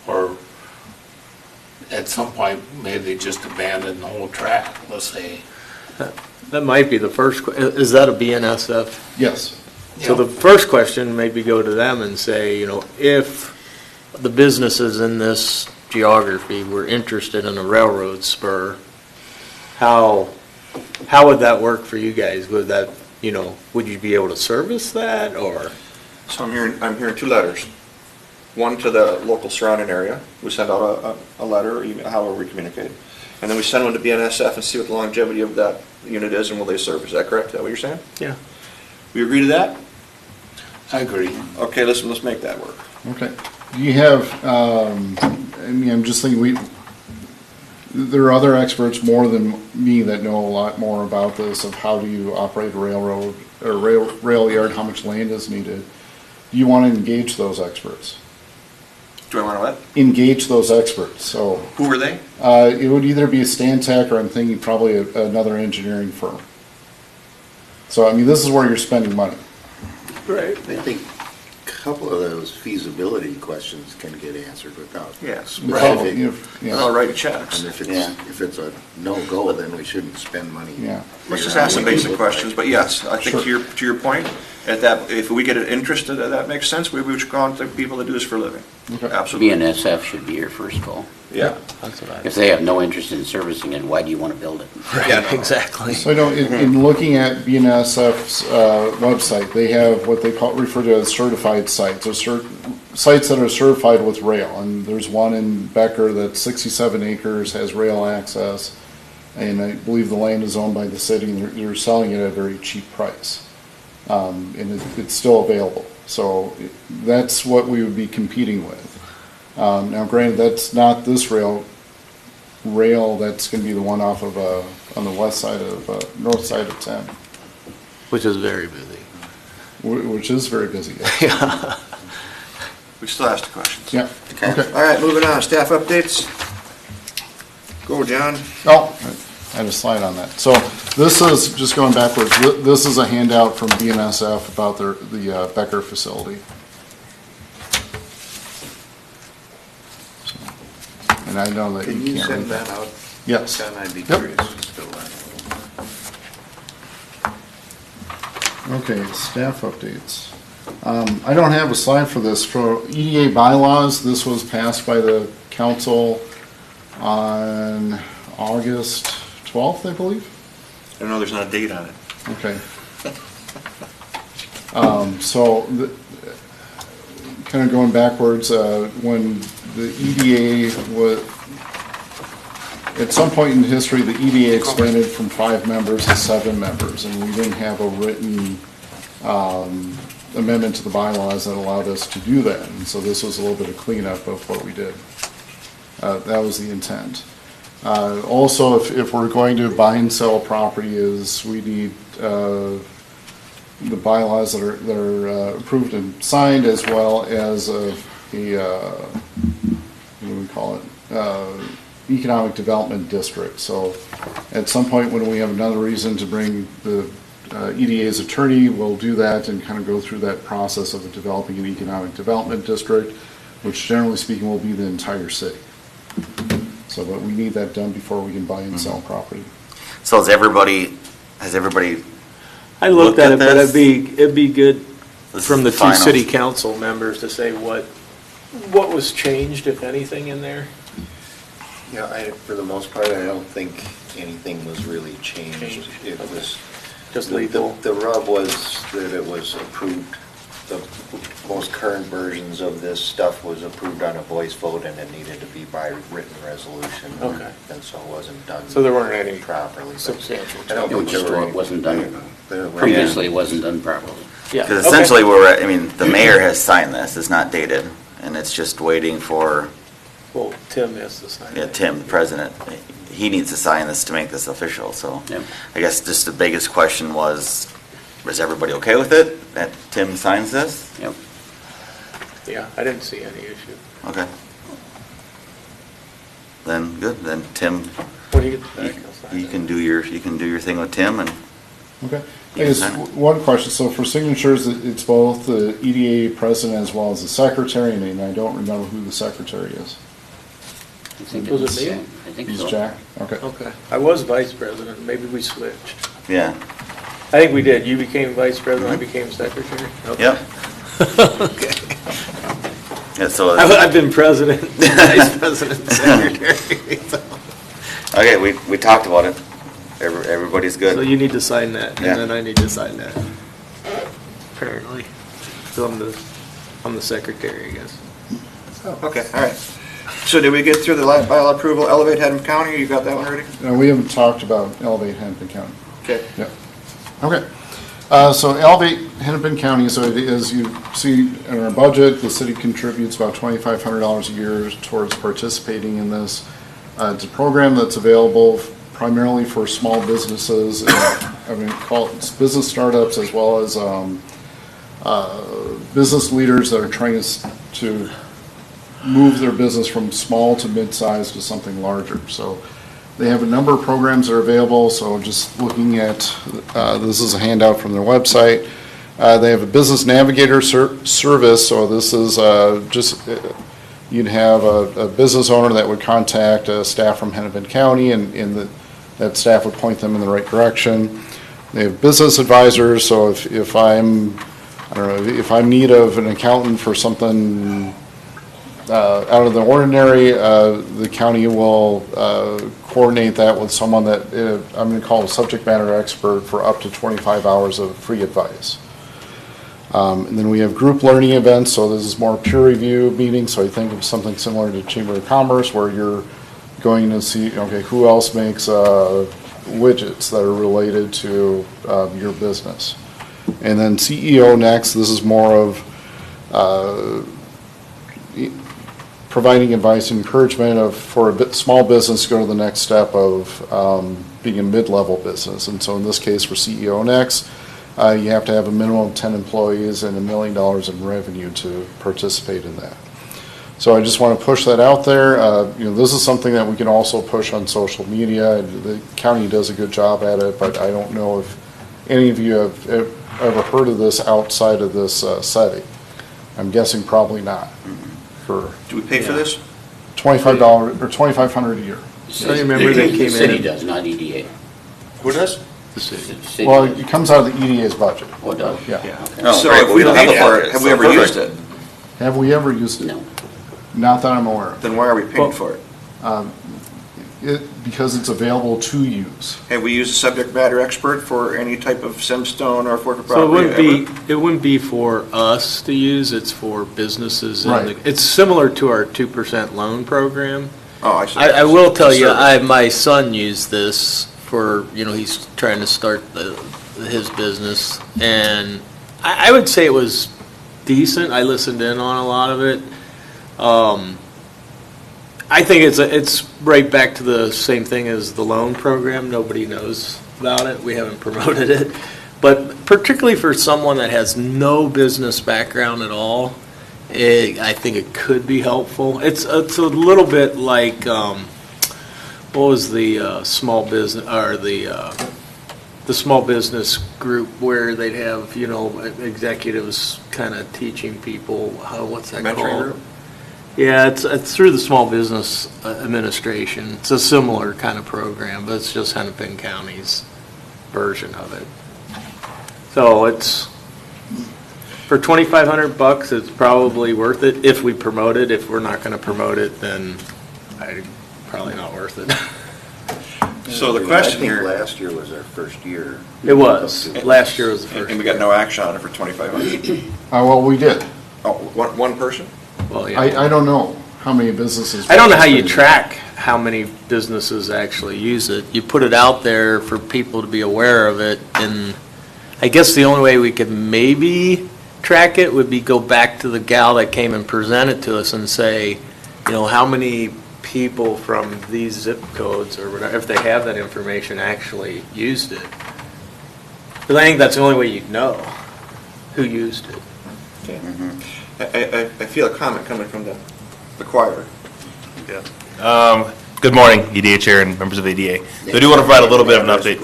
Or at some point, maybe they just abandon the whole track, let's say. That might be the first, is that a BNSF? Yes. So the first question, maybe go to them and say, if the businesses in this geography were interested in a railroad spur, how would that work for you guys? Would that, would you be able to service that, or? So I'm hearing two letters. One to the local surrounding area. We send out a letter, or email, however we communicate. And then we send one to BNSF and see what the longevity of that unit is, and will they serve. Is that correct? Is that what you're saying? Yeah. We agree to that? I agree. Okay, let's make that work. Okay. Do you have, I'm just thinking, there are other experts more than me that know a lot more about this, of how do you operate a railroad, or rail yard, how much land is needed. Do you want to engage those experts? Do I want to what? Engage those experts, so. Who are they? It would either be a Stantec, or I'm thinking probably another engineering firm. So, this is where you're spending money. Right. I think couple of those feasibility questions can get answered without. Yes. Right. I'll write checks. And Yeah. if it's a no-go, then we shouldn't spend money. Yeah. Let's just ask some basic questions, but yes, I think Sure. to your point, at that, if we get interested, that makes sense, we should contact people that do this for a living. Okay. Absolutely. BNSF should be your first goal. Yeah. That's what I. If they have no interest in servicing it, why do you want to build it? Yeah, no. Exactly. So, in looking at BNSF's website, they have what they refer to as certified sites, or sites that are certified with rail. And there's one in Becker that's 67 acres, has rail access, and I believe the land is owned by the city, and they're selling it at a very cheap price. And it's still available. So that's what we would be competing with. Now, granted, that's not this rail, that's going to be the one off of, on the west side of, north side of 10, Which is very busy. which is very busy. We still ask the questions. Yeah, okay. All right, moving on, staff updates. Go, John. Oh, I had a slide on that. So this is, just going backwards, this is a handout from BNSF about the Becker facility. And I know that Can you you can't send read that that. out? Yes. John, I'd be Yep. curious to fill that. Okay, staff updates. I don't have a slide for this. For EDA bylaws, this was passed by the council on August 12th, I believe. I know there's not a date on it. Okay. So, kind of going backwards, when the EDA was, at some point in history, the EDA expanded from 5 members to 7 members, and we didn't have a written amendment to the bylaws that allowed us to do that. And so this was a little bit of cleanup of what we did. That was the intent. Also, if we're going to buy and sell property, is we need the bylaws that are approved and signed, as well as what do we call it? Economic Development District. So at some point when we have another reason to bring the EDA's attorney, we'll do that and kind of go through that process of developing an Economic Development District, which generally speaking will be the entire city. So, but we need that done before we can buy and sell property. So has everybody I looked at it, but this? it'd be good This from is the the two final. city council members to say what was changed, if anything, in there. Yeah, for the most part, I don't think anything was really changed. It was, Just legal. the rub was that it was approved, the most current versions of this stuff was approved on a voice vote, and it needed to be by written resolution. Okay. And so it wasn't done. So there weren't any properly. But substantial I don't It think was there were it wasn't done, there were- previously it wasn't done properly. Yeah. Because okay. essentially, the mayor has signed this, it's not dated, and it's just waiting for, Well, Tim has to sign it. Tim, the president, he needs to sign this to make this official, so. Yep. I guess just the biggest question was everybody okay with it, that Tim signs this? Yep. Yeah, I didn't see any issue. Okay. Then, good, then Tim, When you get back, I'll sign you it. can do your thing with Tim, and Okay. I You guess can sign it. one question, so for signatures, it's both the EDA president as well as the secretary, and I don't remember who the secretary is. I think Was it it's, me? I think He's so. Jack? Okay. Okay. I was vice president, maybe we switched. yeah, I think we did. You became vice president, I became secretary. Okay. yep. Okay. Yeah, so, I've been president, vice president, secretary. so- okay, we talked about it. Everybody's So good. you need to sign that, and Yeah. then I need to sign that. Apparently. So I'm the secretary, I guess. Okay, all right. So did we get through the bylaw approval, Elevate Hennepin County, you got that one ready? We haven't talked about Elevate Hennepin County. Okay. Yep. Okay. So Elevate Hennepin County, so it is, you see in our budget, the city contributes about $2,500 a year towards participating in this. It's a program that's available primarily for small businesses, it's business startups as well as business leaders that are trying to move their business from small to mid-size to something larger. So they have a number of programs that are available, so just looking at, this is a handout from their website. They have a business navigator service, so this is you'd have a business owner that would contact staff from Hennepin County, and that staff would point them in the right direction. They have business advisors, so if I'm need of an accountant for something out of the ordinary, the county will coordinate that with someone that I'm going to call a subject matter expert for up to 25 hours of free advice. And then we have group learning events, so this is more peer review meetings, so I think of something similar to Chamber of Commerce where you're going to see, okay, who else makes widgets that are related to your business. And then CEO Next, this is more of providing advice and encouragement for a small business to go to the next step of being a mid-level business. And so in this case for CEO Next, you have to have a minimum of 10 employees and $1 million in revenue to participate in that. So I just want to push that out there. This is something that we can also push on social media. The county does a good job at it, but I don't know if any of you have ever heard of this outside of this setting. I'm guessing probably not. Do we pay for this? $25 or $2,500 a year. I remember they came The city in. does, not EDA. Who does? The city. City Well, does. it comes out of the EDA's budget. Oh, it does? Yeah. Oh, So great, if well, we don't paid have for it, it, have so we ever perfect. used it? Have we ever used it? No. Not that I'm aware of. Then why are we paying for it? Because it's available to use. Have we used a subject matter expert for any type of Cemstone or Forfeit So property it wouldn't be for us to use, it's for businesses. Right. It's similar to our 2% loan program. Oh, I see. I will tell you, Service. my son used this for, he's trying to start his business, and I would say it was decent. I listened in on a lot of it. I think it's right back to the same thing as the loan program. Nobody knows about it. We haven't promoted it. But particularly for someone that has no business background at all, I think it could be helpful. It's a little bit like, what was the small business, or the small business group where they'd have, executives kind of teaching people what's that Mentoring called? group? Yeah, it's through the Small Business Administration. It's a similar kind of program, but it's just Hennepin County's version of it. So it's, for $2,500, it's probably worth it if we promote it. If we're not going to promote it, then probably not worth it. So the question I here, think last year was our first year. It was. Last year was the first. and we got no action on it for 2,500. Well, we did. Oh, one person? Well, yeah. I don't know how many businesses. I don't know how you track how many businesses actually use it. You put it out there for people to be aware of it, and I guess the only way we could maybe track it would be go back to the gal that came and presented to us and say, how many people from these zip codes or whatever, if they have that information, actually used it. Because I think that's the only way you'd know who used it. Okay. I feel a comment coming from the choir. Good morning, EDA Chair and members of EDA. So I do want to provide a little bit of an update.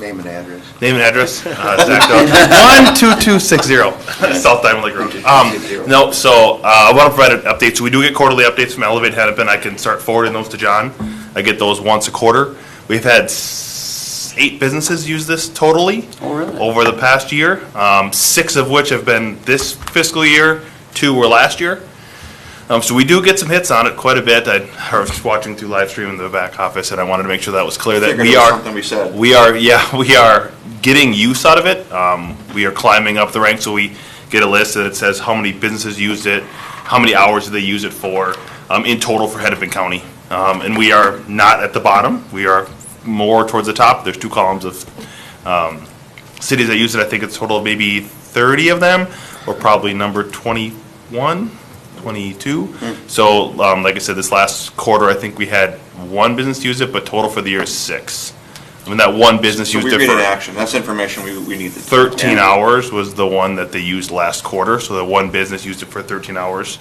Name and address. Name and address, Zach Doe, 12260 South Diamond Lake Road. No, so I want to provide an update. So we do get quarterly updates from Elevate Hennepin. I can start forwarding those to John. I get those once a quarter. We've had 8 businesses use this totally over the past year, 6 of which have been this fiscal year, 2 were last year. So we do get some hits on it quite a bit. I was watching through live stream in the back office, and I wanted to make sure that was clear that Figured we it was are. something we said. We are getting use out of it. We are climbing up the ranks, so we get a list that it says how many businesses used it, how many hours did they use it for, in total for Hennepin County. And we are not at the bottom. We are more towards the top. There's 2 columns of cities that use it. I think it's a total of maybe 30 of them, or probably number 21. 22. So, like I said, this last quarter, I think we had 1 business use it, but total for the year is 6. I mean, that one business So used we're it getting for action. That's information we need. 13 hours was the one that they used last quarter. So the one business used it for 13 hours.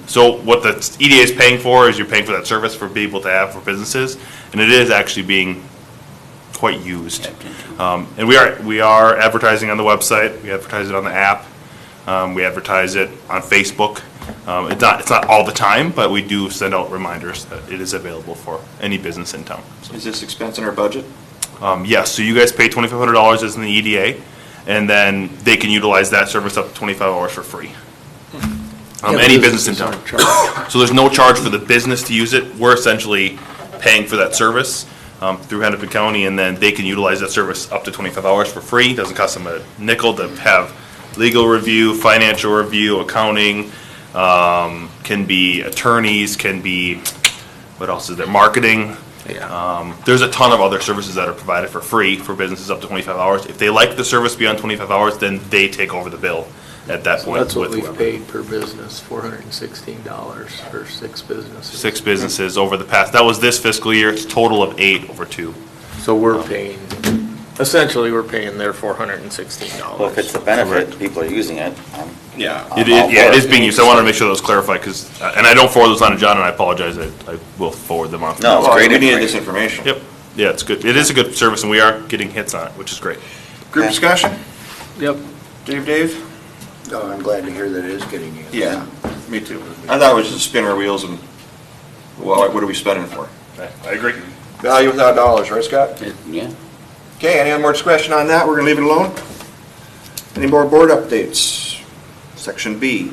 So what the EDA is paying for is you're paying for that service for people to have for businesses, and it is actually being quite used. And we are advertising on the website, we advertise it on the app, we advertise it on Facebook. It's not all the time, but we do send out reminders that it is available for any business in town. Is this expense in our budget? Yes, so you guys pay $2,500 as in the EDA, and then they can utilize that service up to 25 hours for free. Any business in town. So there's no charge for the business to use it. We're essentially paying for that service through Hennepin County, and then they can utilize that service up to 25 hours for free. Doesn't cost them a nickel to have legal review, financial review, accounting, can be attorneys, can be, what else is there, marketing. There's a ton of other services that are provided for free for businesses up to 25 hours. If they like the service beyond 25 hours, then they take over the bill at that point. That's what with we've whoever. paid per business, $416 for 6 businesses. 6 businesses over the past, that was this fiscal year, it's a total of 8 over 2. So we're paying, essentially, we're paying their $416. Well, if it's a benefit, people are using it. Yeah. It is being used. I wanted to make sure that was clarified, because, and I don't forward those on to John, and I apologize, I will forward them on. No, it's Well, great we needed information. this information. Yep, yeah, it's good. It is a good service, and we are getting hits on it, which is great. Group discussion? Yep. Dave? Oh, I'm glad to hear that it is getting used. Yeah, me too. I thought it was just spin our wheels and, well, what are we spending it for? I agree. Value without dollars, right, Scott? Yeah. Okay, any more discussion on that? We're gonna leave it alone? Any more board updates? Section B.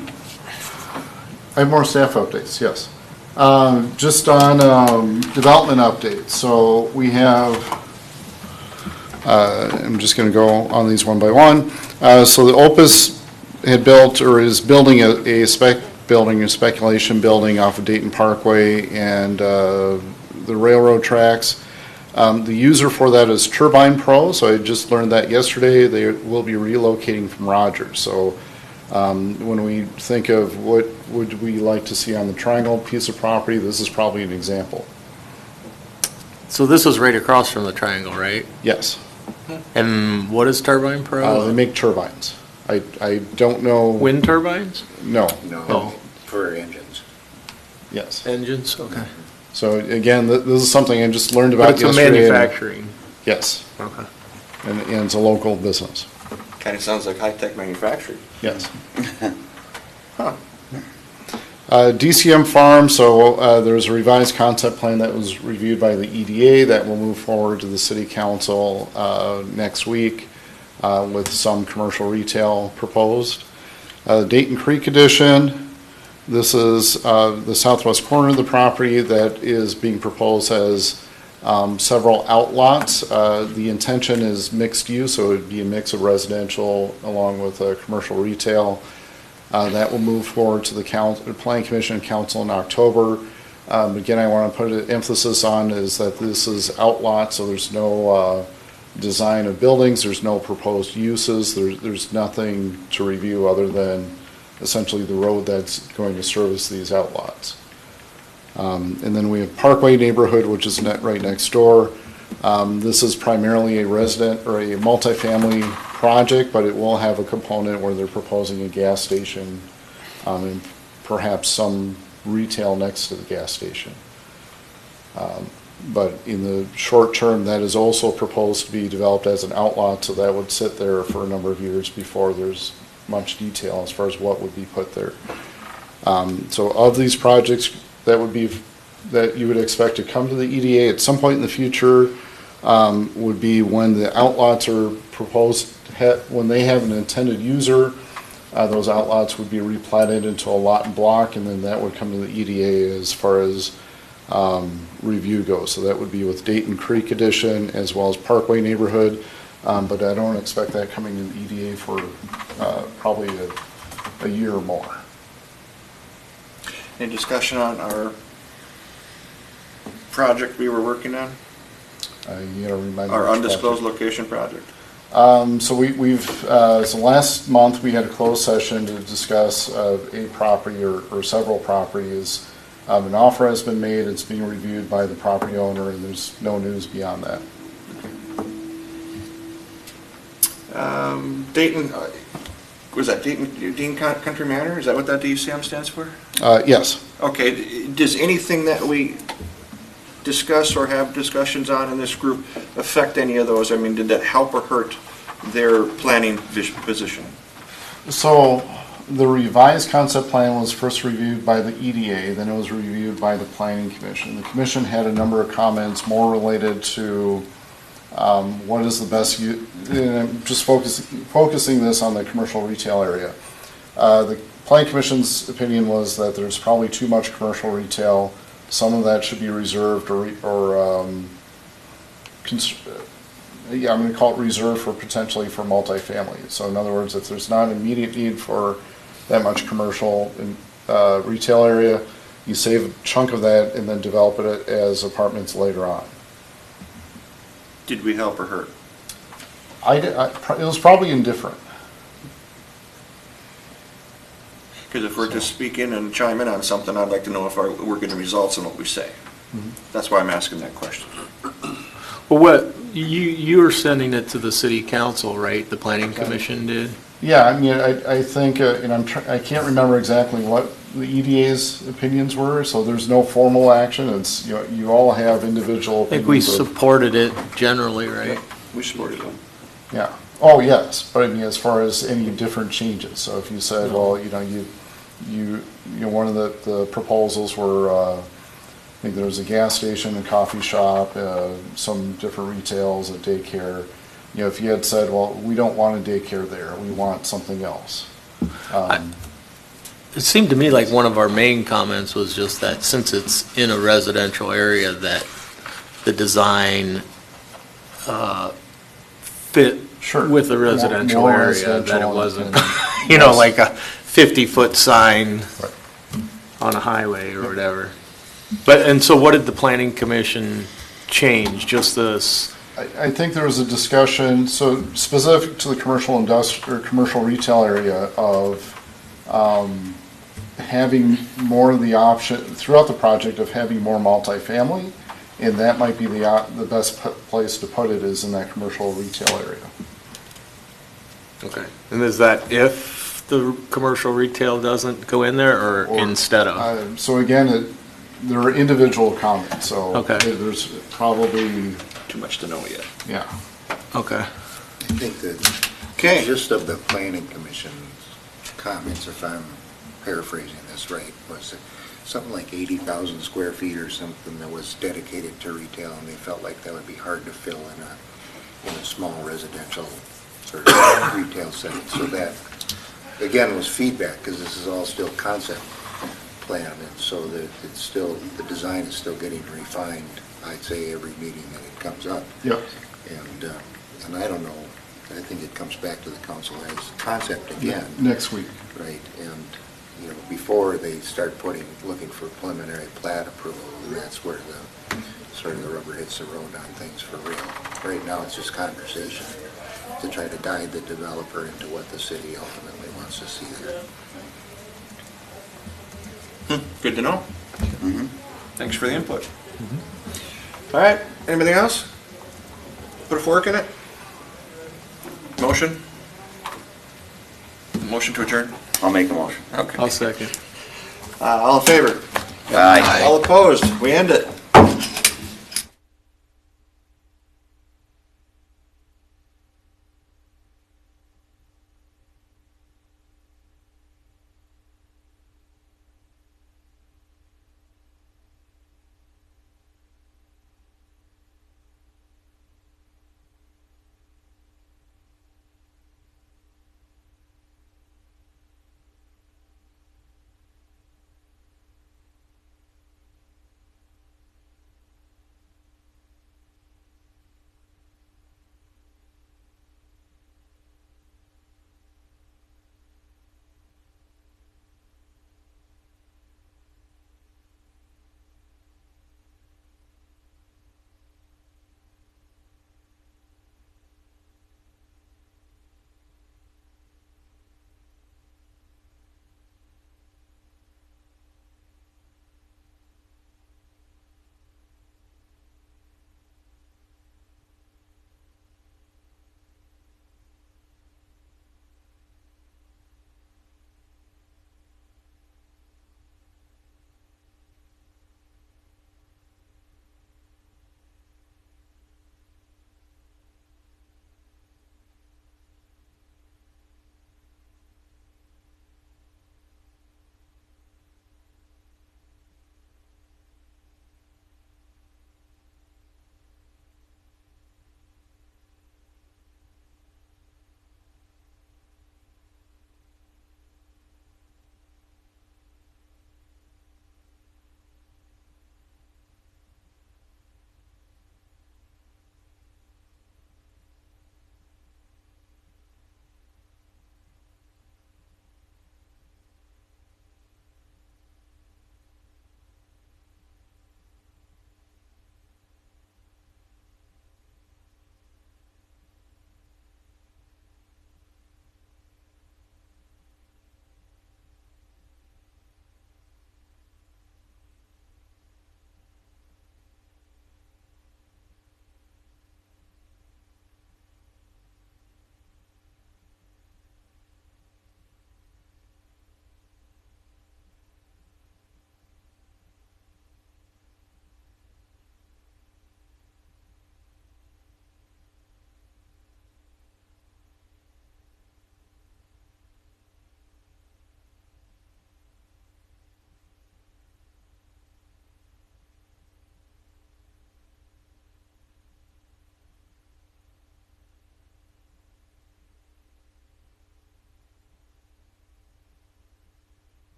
I have more staff updates, yes. Just on development updates, so we have, I'm just going to go on these one by one. So the Opus had built, or is building a speculation building off of Dayton Parkway and the railroad tracks. The user for that is Turbine Pro, so I just learned that yesterday. They will be relocating from Rogers. So when we think of what would we like to see on the Triangle piece of property, this is probably an example. So this is right across from the Triangle, right? Yes, And what is Turbine they Pro? make turbines. I don't know. Wind turbines? No, No, Oh. for engines. yes. Engines? Okay. So again, this is something I just learned But about it's a yesterday. and- manufacturing. Yes, Okay. and it's a local business, Kinda sounds like high-tech manufacturing. yes. Huh. DCM Farm, so there's a revised concept plan that was reviewed by the EDA that will move forward to the city council next week with some commercial retail proposed. Dayton Creek Edition, this is the southwest corner of the property that is being proposed as several outlots. The intention is mixed use, so it would be a mix of residential along with commercial retail. That will move forward to the Planning Commission and Council in October. Again, I want to put an emphasis on is that this is outlot, so there's no design of buildings, there's no proposed uses, there's nothing to review other than essentially the road that's going to service these outlots. And then we have Parkway neighborhood, which is right next door. This is primarily a resident or a multifamily project, but it will have a component where they're proposing a gas station and perhaps some retail next to the gas station. But in the short term, that is also proposed to be developed as an outlot, so that would sit there for a number of years before there's much detail as far as what would be put there. So of these projects that you would expect to come to the EDA at some point in the future would be when the outlots are proposed, when they have an intended user, those outlots would be replatted into a lot and block, and then that would come to the EDA as far as review goes. So that would be with Dayton Creek Edition as well as Parkway neighborhood, but I don't expect that coming to the EDA for probably a year or more. Any discussion on our project we were working on? You gotta remind me Our which undisclosed location project? So so last month, we had a closed session to discuss a property or several properties. An offer has been made, it's being reviewed by the property owner, and there's no news beyond that. Dayton, was that Dayton Country Manor? Is that what that DCM stands for? Yes. Okay, does anything that we discuss or have discussions on in this group affect any of those? I mean, did that help or hurt their planning position? So the revised concept plan was first reviewed by the EDA, then it was reviewed by the Planning Commission. The commission had a number of comments more related to what is the best, and I'm just focusing this on the commercial retail area. The Planning Commission's opinion was that there's probably too much commercial retail. Some of that should be reserved I'm going to call it reserved for potentially for multifamily. So in other words, if there's not an immediate need for that much commercial and retail area, you save a chunk of that and then develop it as apartments later on. Did we help or hurt? It was probably indifferent. Because if we're to speak in and chime in on something, I'd like to know if we're getting results in what we say. That's why I'm asking that question. Well, what, you were sending it to the city council, right? The planning commission did? Yeah, I mean, I think, and I can't remember exactly what the EDA's opinions were, so there's no formal action. It's, you all have individual I think we opinions of- supported it generally, right? We supported them. Yeah. Oh, yes, but I mean, as far as any different changes, so if you said, well, one of the proposals were, I think there was a gas station, a coffee shop, some different retails, a daycare. If you had said, well, we don't want a daycare there, we want something else. It seemed to me like one of our main comments was just that since it's in a residential area, that the design fit Sure. with the residential More area, residential that it and- wasn't, and- like a 50-foot sign Right. on a highway or whatever. And so what did the planning commission change? Just this? I think there was a discussion, so specific to the commercial commercial retail area of having more of the option throughout the project of having more multifamily, and that might be the best place to put it is in that commercial retail area. Okay. And is that if the commercial retail doesn't go in there or instead of? So again, there are individual comments, so Okay. there's probably, Too much to know yet. yeah. Okay. I think the Okay. gist of the planning commission's comments, if I'm paraphrasing this right, was that something like 80,000 square feet or something that was dedicated to retail, and they felt like that would be hard to fill in a small residential sort of retail setting. So that, again, was feedback, because this is all still concept plan, and so that it's still, the design is still getting refined, I'd say, every meeting that it comes up. Yep. And I don't know, I think it comes back to the council as concept again. Next week. Right, and, before they start looking for preliminary plat approval, and that's where the rubber hits the road on things for real. Right now, it's just conversation to try to guide the developer into what the city ultimately wants to see there. Good to know. Thanks for the input. All right, anything else? Put a fork in it? Motion? Motion to adjourn? I'll make a motion. Okay. I'll second. All in favor? Aye. All opposed? We end it.